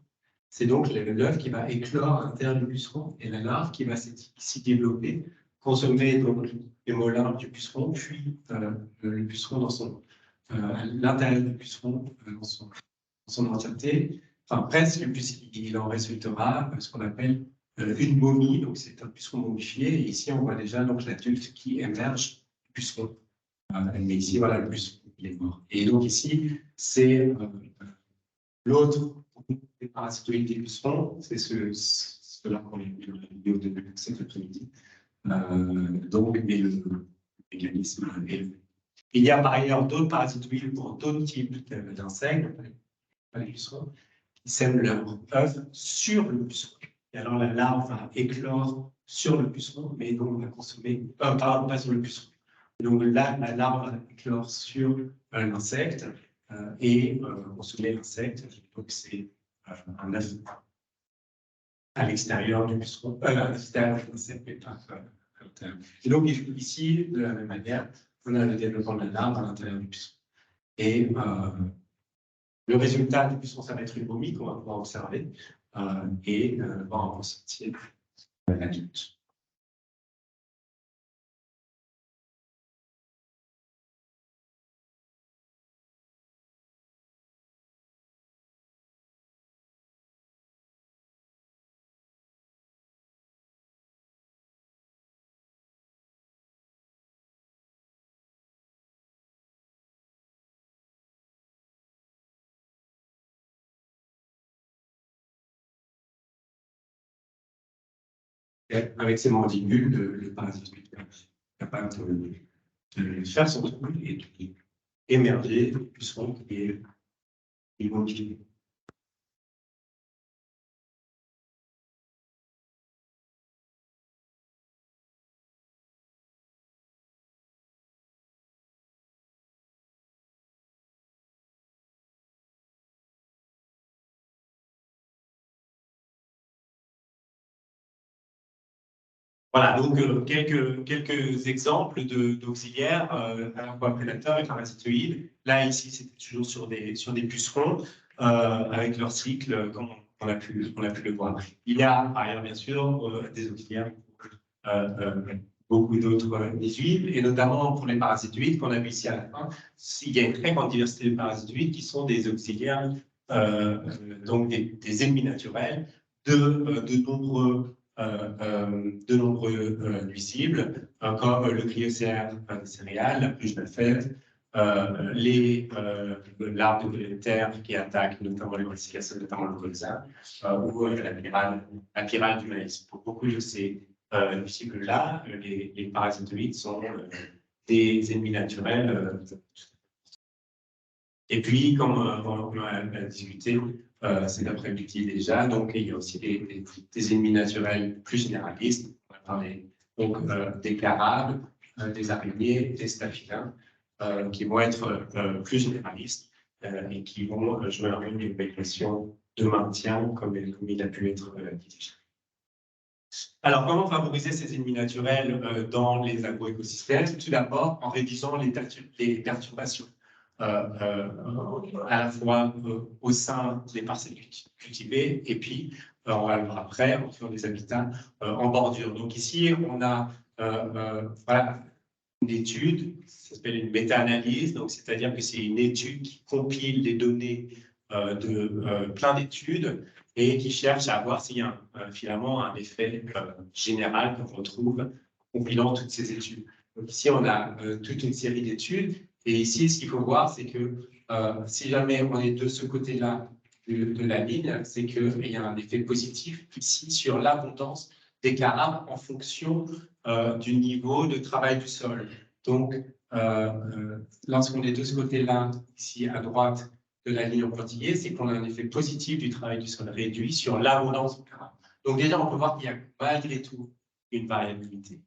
c'est donc l'œuf qui va éclore à l'intérieur du puceron et la larve qui va s'y développer, consommer donc les molars du puceron, puis le puceron à l'intérieur du puceron dans son entièreté, enfin presque, puisqu'il en résultera ce qu'on appelle une momie, donc c'est un puceron momifié, et ici on voit déjà donc l'adulte qui émerge du puceron. Mais ici, voilà, le puceron, il est mort. Et donc ici, c'est l'autre des parasitoïdes des pucerons, c'est ceux-là qu'on a vu dans la vidéo de cet après-midi. Donc, et le mécanisme est le. Il y a par ailleurs d'autres parasitoïdes pour d'autres types d'insectes, pas les pucerons, qui sèment leur œuf sur le puceron. Et alors la larve va éclore sur le puceron, mais donc on va consommer, pardon, pas sur le puceron. Donc là, la larve va éclore sur l'insecte et consommer l'insecte. Donc c'est un œuf à l'extérieur du puceron, à l'extérieur de l'insecte, mais pas à l'intérieur. Et donc ici, de la même manière, on a le développement de la larve à l'intérieur du puceron. Et le résultat du puceron, ça va être une momie qu'on va pouvoir observer et voir en ressentir l'adulte. Avec ses mandibules, le parasite est capable de faire son trou et d'émerger du puceron qui est immobilisé. Voilà, donc quelques exemples d'auxiliaires, à la fois prédateurs et parasitoïdes. Là, ici, c'était toujours sur des pucerons, avec leur cycle, comme on a pu le voir. Il y a, par ailleurs, bien sûr, des auxiliaires beaucoup d'autres huiles, et notamment pour les parasitoïdes qu'on a vu ici à la fin. Il y a une très grande diversité de parasitoïdes qui sont des auxiliaires, donc des ennemis naturels de nombreux nuisibles, comme le glyocère des céréales, la pluche d'alfète, les larves de coléoptères qui attaquent notamment les brassicas, notamment le colza, ou la pyrale du maïs. Pour beaucoup de ces nuisibles-là, les parasitoïdes sont des ennemis naturels. Et puis, comme on a discuté cet après-midi déjà, donc il y a aussi des ennemis naturels plus généralistes. On a parlé donc des carabes, des araignées, des staphylins, qui vont être plus généralistes et qui vont jouer un rôle d'évacuation de maintien, comme il a pu être dit déjà. Alors, comment favoriser ces ennemis naturels dans les agroécosystèmes? Tout d'abord, en réduisant les perturbations. À la fois au sein des parcelles cultivées et puis après sur des habitats en bordure. Donc ici, on a voilà, une étude, ça s'appelle une méta-analyse, donc c'est-à-dire que c'est une étude qui compile les données de plein d'études et qui cherche à voir s'il y a finalement un effet général qu'on retrouve en compilant toutes ces études. Donc ici, on a toute une série d'études. Et ici, ce qu'il faut voir, c'est que si jamais on est de ce côté-là de la ligne, c'est qu'il y a un effet positif ici sur l'abondance des carabes en fonction du niveau de travail du sol. Donc, lorsqu'on est de ce côté-là, ici à droite de la ligne en pointillé, c'est qu'on a un effet positif du travail du sol réduit sur l'abondance de carabes. Donc déjà, on peut voir qu'il y a malgré tout une variabilité.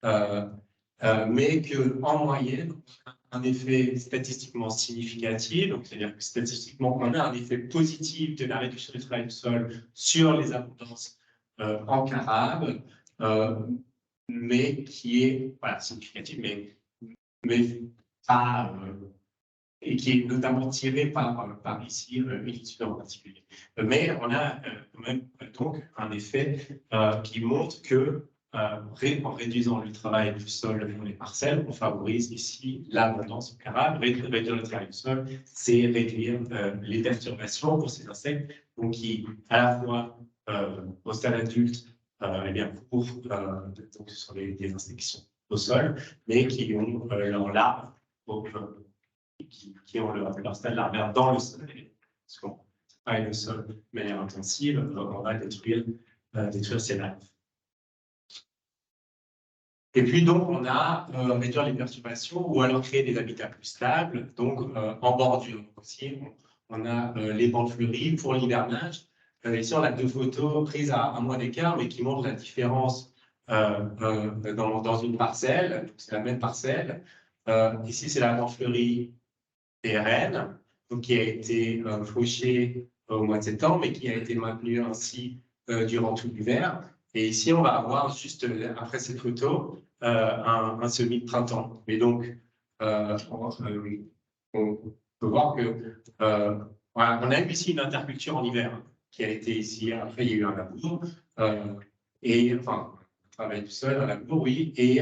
Mais qu'en moyenne, un effet statistiquement significatif, donc c'est-à-dire que statistiquement, on a un effet positif de la réduction du travail du sol sur les abondances en carabes, mais qui est voilà, significatif, mais pas, et qui est notamment tiré par ici une étude en particulier. Mais on a quand même donc un effet qui montre que en réduisant le travail du sol dans les parcelles, on favorise ici l'abondance au carré. Réduire le travail du sol, c'est réduire les perturbations pour ces insectes, donc qui, à la fois au stade adulte, eh bien, donc ce sont des insectes qui sont au sol, mais qui ont leur larve, qui ont leur stade larvaire dans le sol. Parce qu'on travaille le sol de manière intensive, on va détruire ces larves. Et puis donc, on a réduire les perturbations ou alors créer des habitats plus stables. Donc, en bordure aussi, on a les bandes fleuries pour l'hivernage. Ici, on a 2 photos prises à 1 mois d'écart, mais qui montrent la différence dans une parcelle. C'est la même parcelle. Ici, c'est la bande fleurie pérenne, donc qui a été fauchée au mois de septembre, mais qui a été maintenue ainsi durant tout l'hiver. Et ici, on va avoir juste après cette photo un semis de printemps. Et donc, on peut voir que voilà, on a eu ici une interculture en hiver qui a été ici. Après, il y a eu un labour et enfin un travail du sol, un labour, oui. Et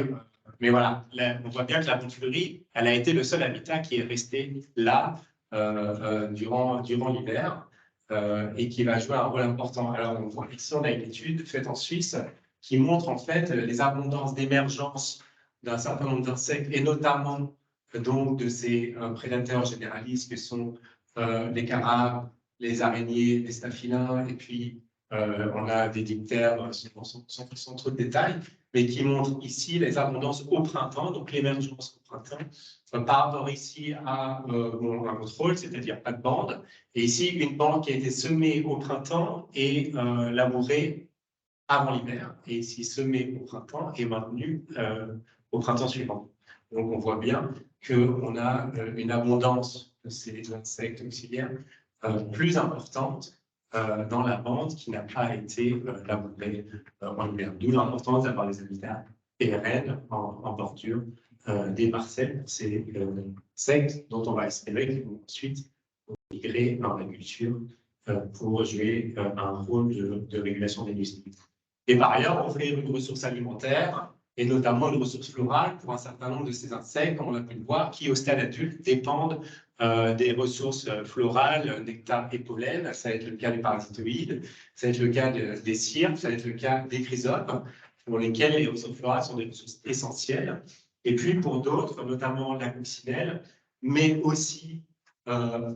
mais voilà, là, on voit bien que la bande fleurie, elle a été le seul habitat qui est resté là durant l'hiver. Et qui va jouer un rôle important. Alors, on voit ici, on a une étude faite en Suisse qui montre en fait les abondances d'émergence d'un certain nombre d'insectes et notamment donc de ces prédateurs généralistes que sont les carabes, les araignées, les staphylins, et puis on a des diptères sans trop de détails, mais qui montrent ici les abondances au printemps, donc l'émergence au printemps, par rapport ici à un contrôle, c'est-à-dire pas de bande, et ici une bande qui a été semée au printemps et labourée avant l'hiver, et ici semée au printemps et maintenue au printemps suivant. Donc on voit bien qu'on a une abondance de ces insectes auxiliaires plus importante dans la bande qui n'a pas été labourée en hiver. D'où l'importance d'avoir des habitats pérennes en bordure des parcelles pour ces insectes dont on va espérer qu'ils vont ensuite migrer dans la culture pour jouer un rôle de régulation des nuisibles. Et par ailleurs, offrir une ressource alimentaire et notamment une ressource florale pour un certain nombre de ces insectes, comme on a pu le voir, qui au stade adulte dépendent des ressources florales, nectar et pollen. Ça va être le cas des parasitoïdes, ça va être le cas des cyrpes, ça va être le cas des chrysopes, pour lesquels les ressources florales sont des ressources essentielles. Et puis pour d'autres, notamment la coccinelle, mais aussi la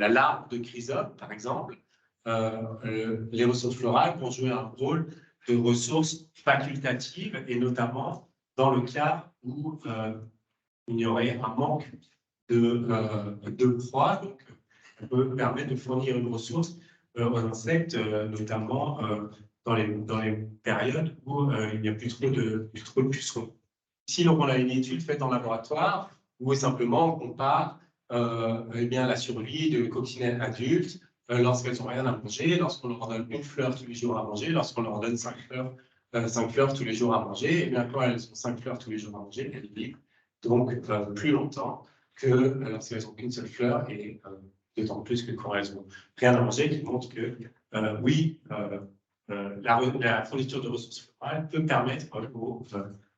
larve de chrysope, par exemple, les ressources florales vont jouer un rôle de ressources facultatives, et notamment dans le cas où il y aurait un manque de proie, donc ça peut permettre de fournir une ressource aux insectes, notamment dans les périodes où il n'y a plus trop de pucerons. Ici, donc, on a une étude faite en laboratoire où simplement on compare eh bien, la survie de coccinelles adultes lorsqu'elles n'ont rien à manger, lorsqu'on leur donne une fleur tous les jours à manger, lorsqu'on leur donne 5 fleurs tous les jours à manger. Et bien quand elles ont 5 fleurs tous les jours à manger, elles vivent donc plus longtemps que lorsqu'elles n'ont qu'une seule fleur, et d'autant plus que quand elles n'ont rien à manger, qui montre que oui, la fourniture de ressources florales peut permettre aux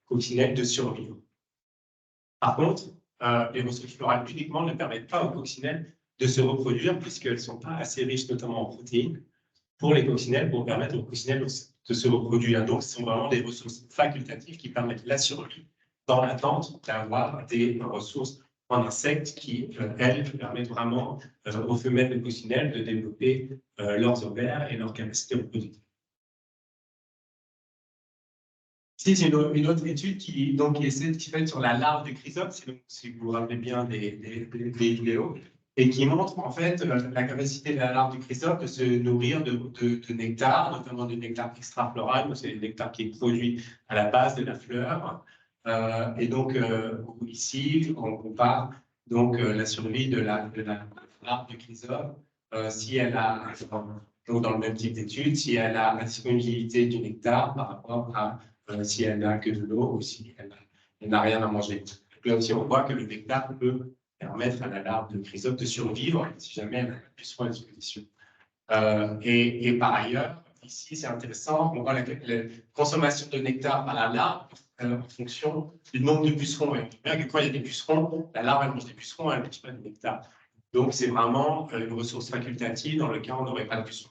coccinelles de survivre. Par contre, les ressources florales uniquement ne permettent pas aux coccinelles de se reproduire, puisqu'elles ne sont pas assez riches, notamment en protéines, pour les coccinelles, pour permettre aux coccinelles de se reproduire. Donc, ce sont vraiment des ressources facultatives qui permettent la survie dans l'attente d'avoir des ressources en insectes qui, elles, permettent vraiment aux femelles de coccinelles de développer leurs ovaires et leur capacité reproductive. Ici, c'est une autre étude qui est faite sur la larve de chrysope, si vous vous rappelez bien des vidéos, et qui montre en fait la capacité de la larve du chrysope de se nourrir de nectar, notamment du nectar extrafloral, c'est le nectar qui est produit à la base de la fleur. Et donc ici, on compare donc la survie de la larve du chrysope si elle a, donc dans le même type d'étude, si elle a la disponibilité du nectar par rapport à si elle n'a que de l'eau ou si elle n'a rien à manger. Donc là aussi, on voit que le nectar peut permettre à la larve de chrysope de survivre si jamais elle n'a plus soin à disposition. Et par ailleurs, ici, c'est intéressant, on voit la consommation de nectar par la larve en fonction du nombre de pucerons. Et on voit bien que quand il y a des pucerons, la larve, elle mange des pucerons, elle ne mange pas de nectar. Donc, c'est vraiment une ressource facultative dans le cas où on n'aurait pas de pucerons.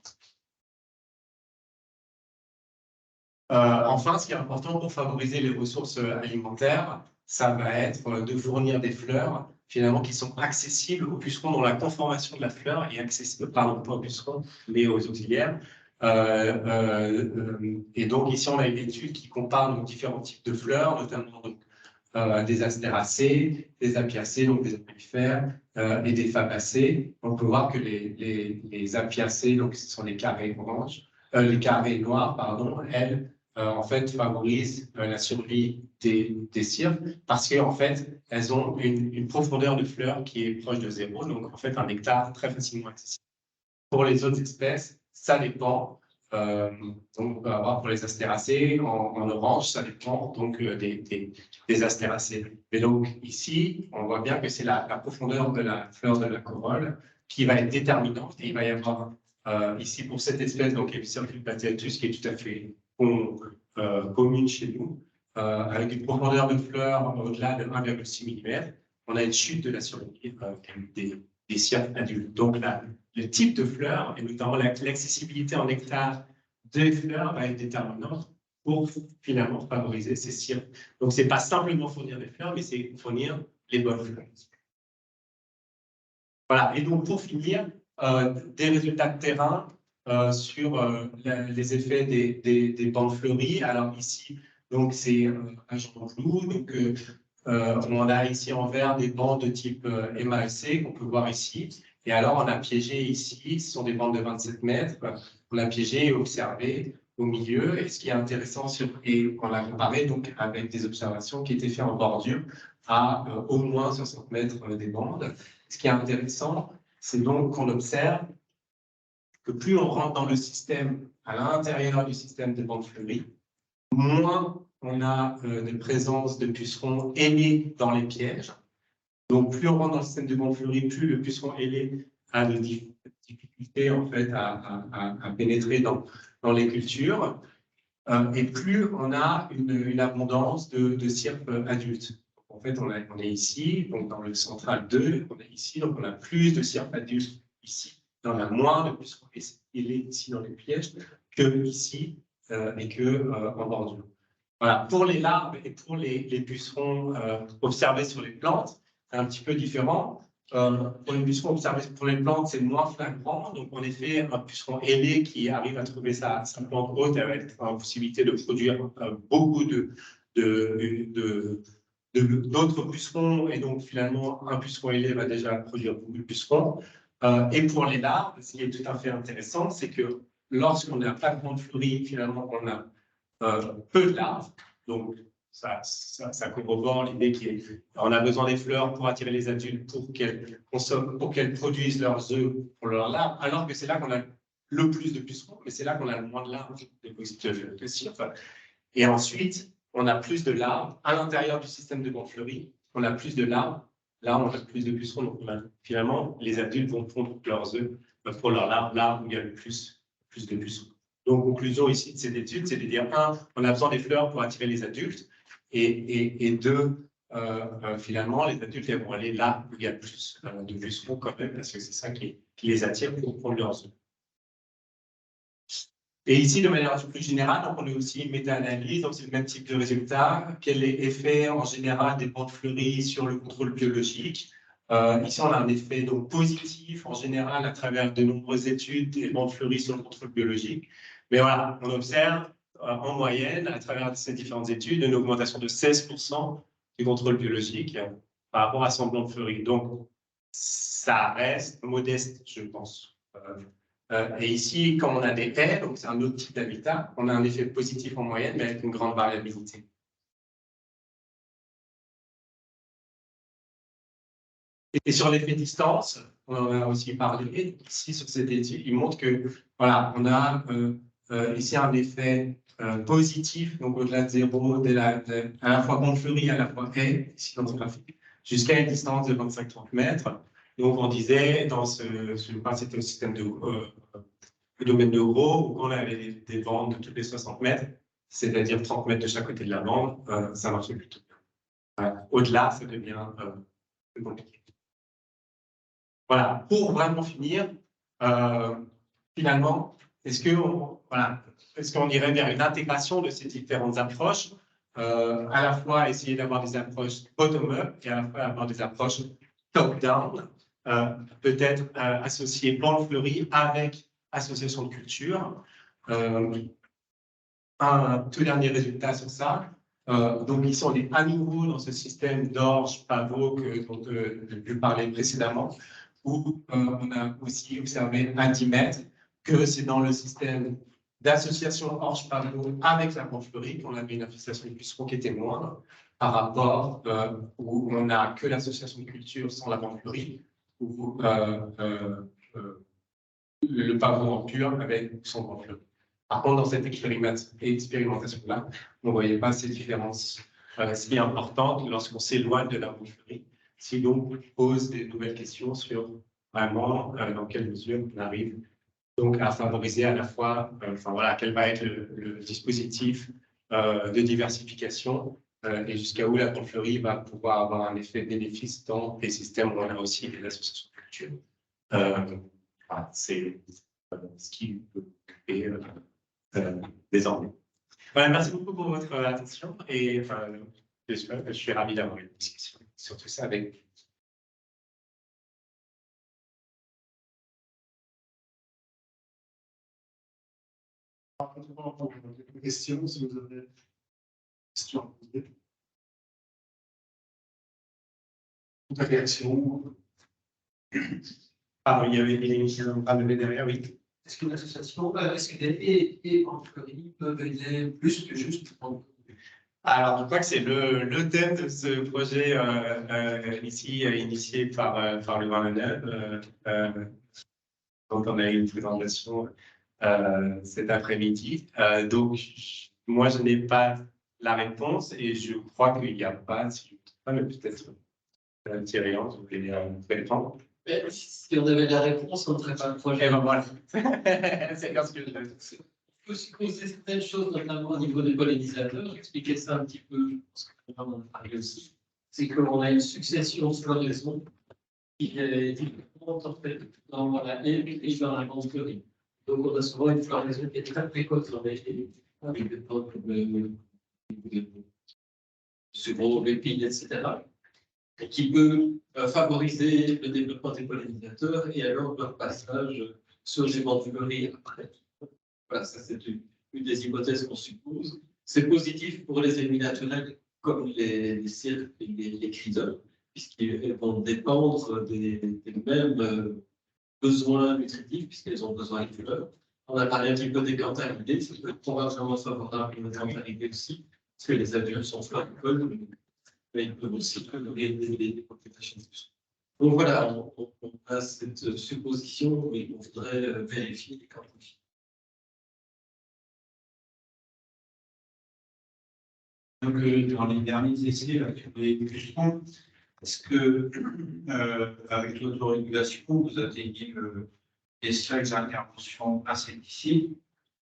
Enfin, ce qui est important pour favoriser les ressources alimentaires, ça va être de fournir des fleurs finalement qui sont accessibles aux pucerons, dont la conformation de la fleur est accessible, pardon, pas aux pucerons, mais aux auxiliaires. Et donc ici, on a une étude qui compare donc, différents types de fleurs, notamment donc, des astéracées, des apiacées, donc des apiifères, et des fabacées. On peut voir que les apiacées, donc ce sont les carrés orange, les carrés noirs, pardon, elles, en fait, favorisent la survie des cyrpes parce qu'en fait, elles ont une profondeur de fleurs qui est proche de 0, donc en fait, un nectar très facilement accessible. Pour les autres espèces, ça dépend. Donc, on peut avoir pour les astéracées en orange, ça dépend donc des astéracées. Mais donc, ici, on voit bien que c'est la profondeur de la fleur de la corolle qui va être déterminante. Et il va y avoir ici, pour cette espèce, donc Epicircus plateatus, qui est tout à fait commune chez nous, avec une profondeur de fleur au-delà de 1,6 mm, on a une chute de la survie des cyrpes adultes. Donc, le type de fleurs, et notamment l'accessibilité en nectar des fleurs, va être déterminante pour finalement favoriser ces cyrpes. Donc, ce n'est pas simplement fournir des fleurs, mais c'est fournir les bonnes fleurs. Voilà, et donc pour finir, des résultats de terrain sur les effets des bandes fleuries. Alors ici, donc c'est un champ flou, donc on a ici en vert des bandes de type MAEC qu'on peut voir ici. Et alors on a piégé ici, ce sont des bandes de 27 mètres, on a piégé et observé au milieu. Et ce qui est intéressant, et on l'a comparé donc avec des observations qui étaient faites en bordure à au moins 60 mètres des bandes. Ce qui est intéressant, c'est donc qu'on observe que plus on rentre dans le système, à l'intérieur du système des bandes fleuries, moins on a de présence de pucerons ailés dans les pièges. Donc, plus on rentre dans le système des bandes fleuries, plus le puceron ailé a de difficultés en fait, à pénétrer dans les cultures, et plus on a une abondance de cyrpes adultes. En fait, on est ici, donc dans le central 2, on est ici, donc on a plus de cyrpes adultes ici, on a moins de pucerons ailés ici dans les pièges que ici et que en bordure. Voilà. Pour les larves et pour les pucerons observés sur les plantes, c'est un petit peu différent. Pour les pucerons observés pour les plantes, c'est moins flagrant. Donc, en effet, un puceron ailé qui arrive à trouver sa plante haute, elle va être en possibilité de produire beaucoup d'autres pucerons. Et donc, finalement, un puceron ailé va déjà produire beaucoup de pucerons. Et pour les larves, ce qui est tout à fait intéressant, c'est que lorsqu'on n'a pas de grande fleurie, finalement, on a peu de larves. Donc, ça corrobore l'idée qu'on a besoin des fleurs pour attirer les adultes, pour qu'elles produisent leurs œufs pour leurs larves, alors que c'est là qu'on a le plus de pucerons, mais c'est là qu'on a le moins de larves de cyrpes. Et ensuite, on a plus de larves à l'intérieur du système de bandes fleuries, on a plus de larves, là on a plus de pucerons, donc finalement, les adultes vont pondre leurs œufs pour leurs larves, là où il y a le plus de pucerons. Donc, conclusion ici de cette étude, c'est de dire, un, on a besoin des fleurs pour attirer les adultes, et deux, finalement, les adultes vont aller là où il y a plus de pucerons quand même, parce que c'est ça qui les attire pour prendre leurs œufs. Et ici, de manière un peu plus générale, donc on a aussi une méta-analyse, donc c'est le même type de résultat. Quel est l'effet en général des bandes fleuries sur le contrôle biologique? Ici, on a un effet donc, positif en général à travers de nombreuses études des bandes fleuries sur le contrôle biologique. Mais voilà, on observe en moyenne, à travers ces différentes études, une augmentation de 16% du contrôle biologique par rapport à son bande fleurie. Donc, ça reste modeste, je pense. Et ici, quand on a des haies, donc c'est un autre type d'habitat, on a un effet positif en moyenne, mais avec une grande variabilité. Et sur l'effet distance, on en a aussi parlé ici sur cette étude, il montre que voilà, on a ici un effet positif, donc au-delà de 0, à la fois bande fleurie, à la fois haie, ici dans ce graphique, jusqu'à une distance de 25-30 mètres. Donc on disait, c'était un système le domaine de gros, où on avait des bandes de toutes les 60 mètres, c'est-à-dire 30 mètres de chaque côté de la bande, ça marchait plutôt bien. Au-delà, ça devient plus compliqué. Voilà, pour vraiment finir, finalement, est-ce qu'on irait vers une intégration de ces différentes approches, à la fois essayer d'avoir des approches bottom-up et à la fois avoir des approches top-down, peut-être associer plan fleuri avec association de culture. Un tout dernier résultat sur ça. Donc ici, on est à nouveau dans ce système d'orge pavot dont je parlais précédemment, où on a aussi observé à 10 mètres que c'est dans le système d'association orge pavot avec la fleurie qu'on avait une infestation de pucerons qui était moindre par rapport où on n'a que l'association de culture sans la fleurie, ou le pavot en pur avec son fleurie. Par contre, dans cette expérimentation-là, on ne voyait pas ces différences si importantes lorsqu'on s'éloigne de la fleurie, si l'on pose des nouvelles questions sur vraiment dans quelle mesure on arrive donc à favoriser à la fois, quel va être le dispositif de diversification et jusqu'à où la fleurie va pouvoir avoir un effet bénéfice dans des systèmes où on a aussi des associations de culture. C'est ce qui peut occuper désormais. Voilà, merci beaucoup pour votre attention et je suis ravi d'avoir une discussion sur tout ça avec vous. Des questions, si vous avez des questions à poser. Toute la réaction. Il y avait des émissions à lever derrière, oui. Est-ce qu'une association, est-ce que des en fleurie peuvent aider plus que juste en... Alors, je crois que c'est le thème de ce projet ici, initié par le Grand Honneur, dont on a eu une présentation cet après-midi. Donc, moi, je n'ai pas la réponse et je crois qu'il n'y a pas, si je ne me trompe pas, mais peut-être Thierry, vous pouvez répondre. Si on avait la réponse, on ne ferait pas le projet. Et ben voilà, c'est bien ce que je veux. Il faut aussi poser certaines choses, notamment au niveau des pollinisateurs. Expliquer ça un petit peu, je pense qu'on va en parler aussi. C'est qu'on a une succession de floraison qui est différente en fait dans la haie et dans la grande fleurie. Donc on a souvent une floraison qui est très précoce dans les haies, avec des plantes comme le second, l'épine, etc. Et qui peut favoriser le développement des pollinisateurs et alors leur passage sur les ventuleries après. Voilà, ça c'est une des hypothèses qu'on suppose. C'est positif pour les ennemis naturels comme les cirques et les criseux, puisqu'ils vont dépendre des mêmes besoins nutritifs, puisqu'ils ont besoin de fleurs. On a parlé un petit peu des cantharidés, ça peut être probablement favorable pour les cantharidés aussi, parce que les adultes sont floricoles, mais ils peuvent aussi des populations. Donc voilà, on a cette supposition et on voudrait vérifier et quantifier. Donc, dans les derniers essais, sur les questions, est-ce que, avec l'autorégulation, vous atteignez les seuils d'intervention insecticides,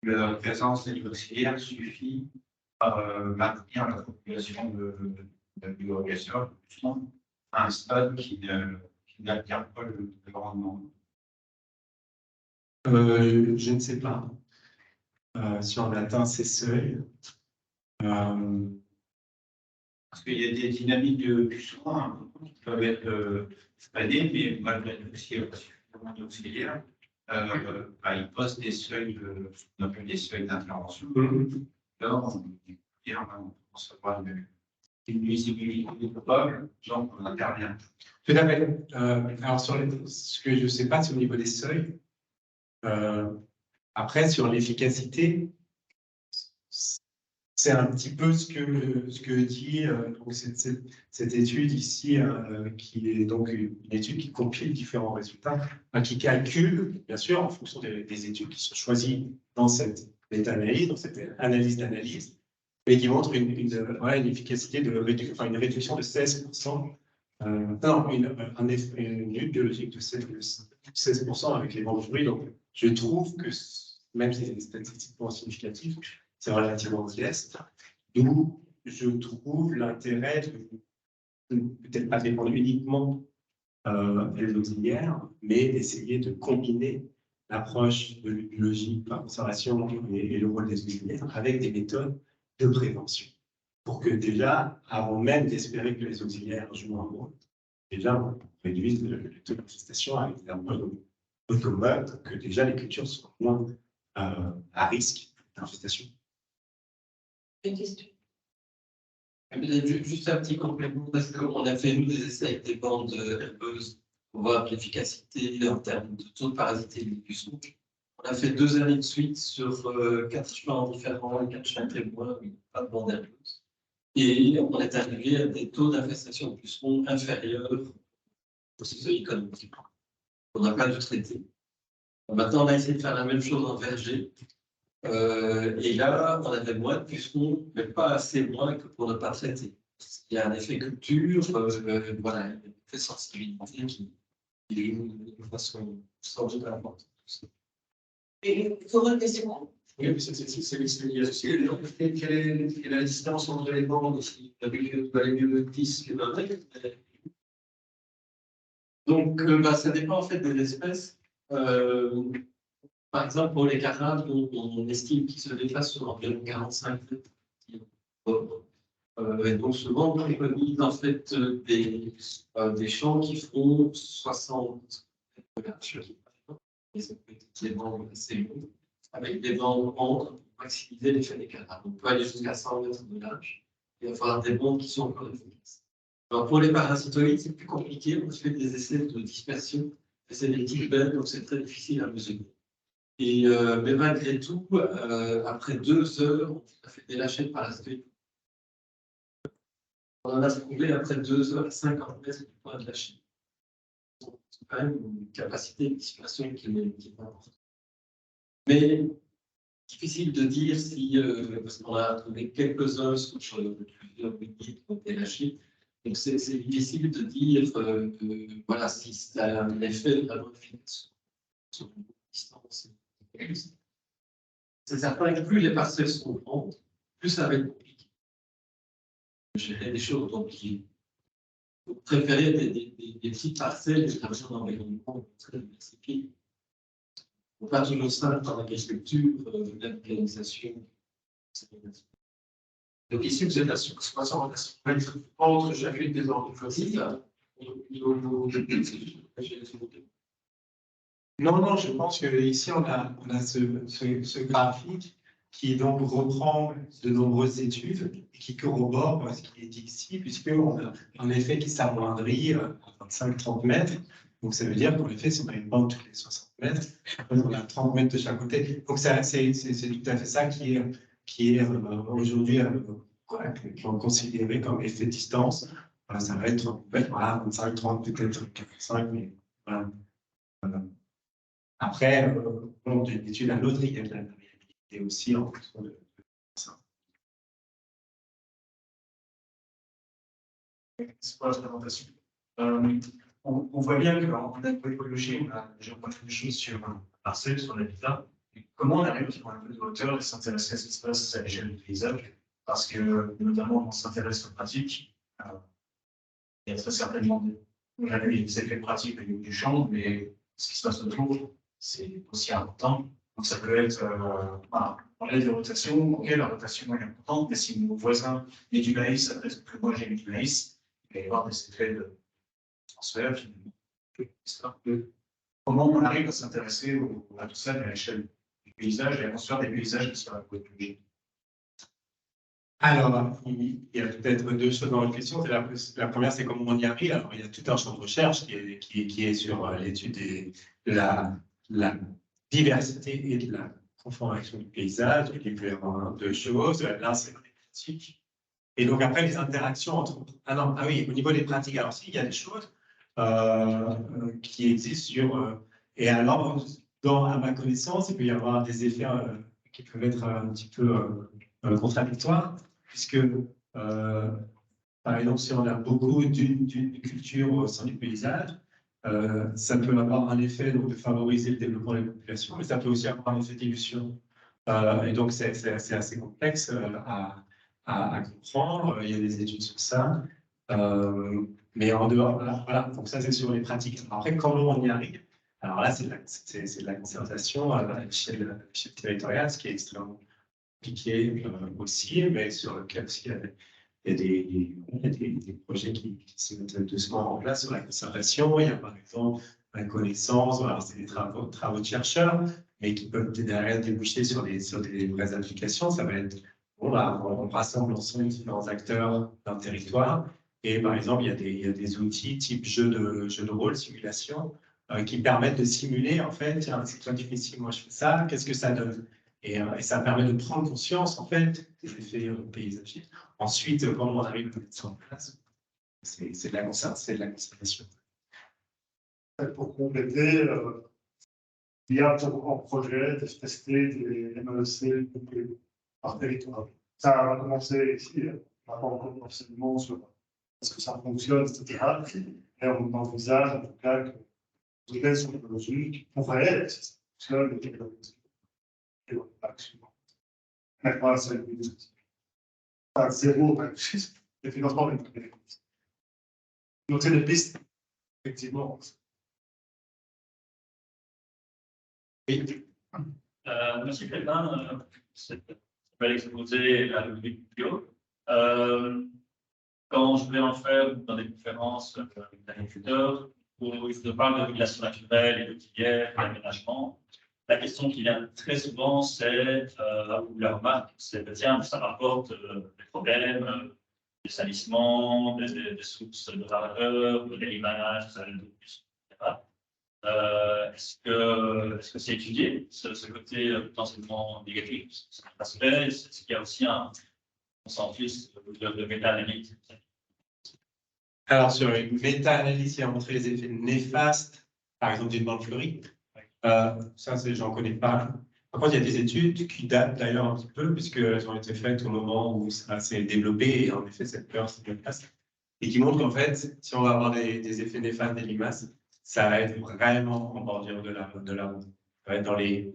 la présence des auxiliaires suffit à maintenir la population de bioagasseurs à un stade qui n'altère pas le rendement? Je ne sais pas si on atteint ces seuils. Parce qu'il y a des dynamiques de pucerons qui peuvent être spannées, mais malgré suffisamment d'auxiliaires, ils posent des seuils, on appelle des seuils d'intervention. Là, on se voit une visibilité probable, donc on intervient. Tout à fait. Alors, ce que je ne sais pas, c'est au niveau des seuils. Après, sur l'efficacité, c'est un petit peu ce que dit donc cette étude ici, qui est donc une étude qui compile différents résultats, qui calcule, bien sûr, en fonction des études qui sont choisies dans cette méta-analyse, dans cette analyse d'analyse, mais qui montre une efficacité une réduction de 16%, une lutte biologique de 16%. 16% avec les vents de bruit. Donc, je trouve que, même si c'est statistiquement significatif, c'est relativement modeste. D'où je trouve l'intérêt de peut-être pas dépendre uniquement des auxiliaires, mais d'essayer de combiner l'approche de l'épidémiologie par conservation et le rôle des auxiliaires avec des méthodes de prévention. Pour que déjà, avant même d'espérer que les auxiliaires jouent un rôle, déjà on réduise le taux d'infestation avec des hormones automobiles, pour que déjà les cultures soient moins à risque d'infestation. Une question. Juste un petit complément, parce qu'on a fait nous des essais avec des bandes herbeuses pour voir l'efficacité en termes de taux de parasité du puceron. On a fait 2 années de suite sur 4 champs différents, 4 champs témoins, mais pas de bande herbeuse. Et on est arrivé à des taux d'infestation de pucerons inférieurs aux ciseaux économiques. On n'a pas dû traiter. Maintenant, on a essayé de faire la même chose en verger. Et là, on avait moins de pucerons, mais pas assez moins que pour ne pas traiter. Il y a un effet culture, voilà, un effet sensibilité qui joue de façon sans doute importante. Et pour une question. Oui, c'est associé. Quelle est la distance entre les bandes aussi? Avec les mieux de 10 et 20 mètres. Donc, ça dépend en fait des espèces. Par exemple, pour les carabes, on estime qu'ils se déplacent sur environ 45 mètres. Et donc, souvent, on préconise en fait des champs qui font 60 mètres. Des bandes assez longues, avec des bandes entre pour maximiser l'effet des carabes. On peut aller jusqu'à 100 mètres de large et avoir des bandes qui sont encore efficaces. Alors, pour les parasitoïdes, c'est plus compliqué. On fait des essais de dispersion. C'est des petites baies, donc c'est très difficile à mesurer. Et, mais malgré tout, après 2 heures, on a fait des lâchers de parasitoïdes. On en a trouvé après 2 heures 50 mètres du point de lâcher. C'est quand même une capacité de dispersion qui est importante. Mais difficile de dire si, parce qu'on a trouvé quelques-uns sur plusieurs milliers qui ont été lâchés. Donc c'est difficile de dire voilà, si c'est un effet vraiment efficace sur une distance. C'est certain que plus les parcelles sont grandes, plus ça va être compliqué. Gérer des choses, donc il faut préférer des petites parcelles et travailler dans l'environnement très diversifié. Il ne faut pas toujours simple dans l'agriculture, l'organisation. Donc ici, vous êtes à 60 mètres entre chacune des ordres fossiles. Non, je pense qu'ici, on a ce graphique qui donc reprend de nombreuses études et qui corrobore ce qui est dit ici, puisqu'on a un effet qui s'amoindrit à 25-30 mètres. Donc, ça veut dire qu'en effet, si on a une bande tous les 60 mètres, on a 30 mètres de chaque côté. Donc, c'est tout à fait ça qui est aujourd'hui considéré comme effet de distance. Ça va être voilà, 25, 30, peut-être 45, mais voilà. Après, d'une étude à l'autre, il y a de la variabilité aussi en fonction de ça. C'est pour la présentation. On voit bien qu'en agroécologie, on a déjà pas fait de choses sur un parcelle, sur l'habitat. Comment on arrive sur un peu de hauteur et s'intéresser à ce qui se passe à l'échelle du paysage? Parce que, notamment, on s'intéresse aux pratiques. Il y a très certainement des effets pratiques au niveau du champ, mais ce qui se passe autour, c'est aussi important. Donc, ça peut être, on a des rotations, ok, la rotation est importante, mais si mon voisin met du maïs, après que moi j'ai mis du maïs, il va y avoir des effets de transfert, finalement. Comment on arrive à s'intéresser à tout ça à l'échelle du paysage et à construire des paysages qui soient agroécologiques? Alors, il y a peut-être 2 choses dans votre question. La première, c'est comment on y arrive. Alors, il y a tout un champ de recherche qui est sur l'étude de la diversité et de la conformation du paysage. Il peut y avoir 2 choses. L'un, c'est les pratiques. Et donc, après, les interactions entre. Oui, au niveau des pratiques, alors, il y a des choses qui existent sur. Et alors, à ma connaissance, il peut y avoir des effets qui peuvent être un petit peu contradictoires. Puisque, par exemple, si on a beaucoup d'une culture au sein du paysage, ça peut avoir un effet donc, de favoriser le développement des populations, mais ça peut aussi avoir un effet d'illusion. Et donc, c'est assez complexe à comprendre. Il y a des études sur ça. Mais en dehors, voilà. Donc ça, c'est sur les pratiques. Après, comment on y arrive? Alors là, c'est de la concertation à l'échelle territoriale, ce qui est extrêmement compliqué aussi, mais sur lequel aussi il y a des projets qui se mettent doucement en place sur la conservation. Il y a par exemple la connaissance, alors c'est des travaux de chercheurs, mais qui peuvent derrière déboucher sur des vraies applications. Ça va être, bon, là, on rassemble l'ensemble des différents acteurs d'un territoire. Et par exemple, il y a des outils type jeu de rôle, simulation, qui permettent de simuler, en fait, tiens, c'est toi qui fais ci, moi je fais ça, qu'est-ce que ça donne? Et ça permet de prendre conscience, en fait, des effets paysagers. Ensuite, quand on arrive à mettre ça en place, c'est de la conservation. Pour compléter, il y a en projet de tester des MEEC complets par territoire. Ça va commencer ici, on n'a pas encore d'enseignement sur est-ce que ça fonctionne, etc. Et on envisage en tout cas que vous êtes sur des mesures qui pourraient être, si ça fonctionne, des technologies. Et voilà, action. Maintenant, c'est pas zéro, les financements. Donc, c'est des pistes, effectivement. Oui. Monsieur Crépin, c'est bel exposé à Louis Bio. Quand je vais en faire dans des conférences d'agriculteurs, où je parle de régulation naturelle et de filière, d'aménagement, la question qui vient très souvent, c'est, ou la remarque, c'est tiens, ça rapporte des problèmes, des salissements, des sources de valeur, de l'image, etc. Est-ce que c'est étudié, ce côté potentiellement négatif, cet aspect? Est-ce qu'il y a aussi un consensus de méta-analyse? Alors, sur une méta-analyse qui a montré les effets néfastes, par exemple d'une bande fleurie, ça, j'en connais pas. Par contre, il y a des études qui datent d'ailleurs un petit peu, puisqu'elles ont été faites au moment où ça s'est développé, et en effet, cette peur s'est mise en place, et qui montrent qu'en fait, si on va avoir des effets néfastes des limaces, ça va être vraiment en bordure de la route. Ça va être dans les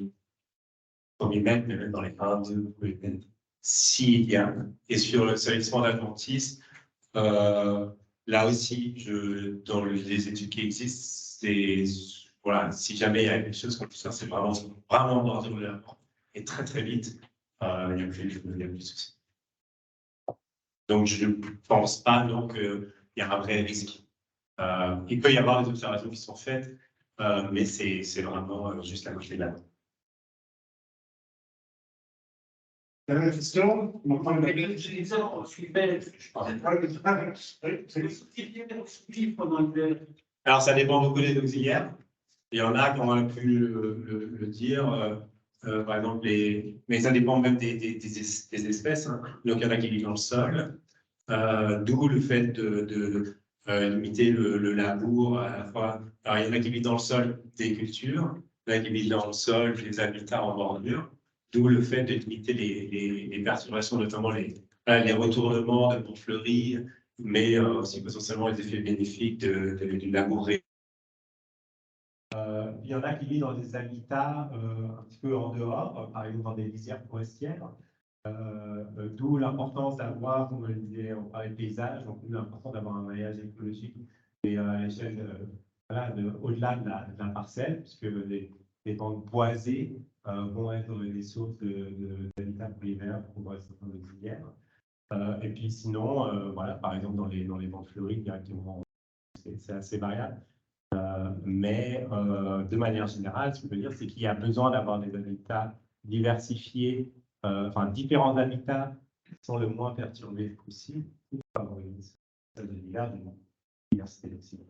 premiers mètres, mais même dans les 1, 2 mètres. S'il y a. Et sur le salissement d'Atlantis, là aussi, dans les études qui existent, c'est voilà, si jamais il y a quelque chose comme ça, c'est vraiment en bordure de la route. Et très très vite, il n'y a plus de soucis. Donc je ne pense pas qu'il y a un vrai risque. Il peut y avoir des observations qui sont faites, mais c'est vraiment juste la moitié de la route. La même question? Alors, ça dépend beaucoup des auxiliaires. Il y en a qui ont pu le dire, par exemple, mais ça dépend même des espèces. Hein. Donc, il y en a qui vivent dans le sol, d'où le fait de limiter le labour à la fois. Alors, il y en a qui vivent dans le sol des cultures, il y en a qui vivent dans le sol des habitats en bordure, d'où le fait de limiter les perturbations, notamment les retournements de bandes fleuries, mais aussi potentiellement les effets bénéfiques du labour. Il y en a qui vivent dans des habitats un petit peu en dehors, par exemple dans des lisières forestières, d'où l'importance d'avoir, comme on le disait, on parlait de paysage, donc d'où l'importance d'avoir un maillage écologique et à l'échelle au-delà de la parcelle, puisque les bandes boisées vont être des sources d'habitat pour l'hiver pour certains auxiliaires. Et puis sinon, voilà, par exemple dans les bandes fleuries directement, c'est assez variable. Mais de manière générale, ce qu'on peut dire, c'est qu'il y a besoin d'avoir des habitats diversifiés, enfin différents habitats qui sont le moins perturbés possible pour favoriser la diversité d'oxygène.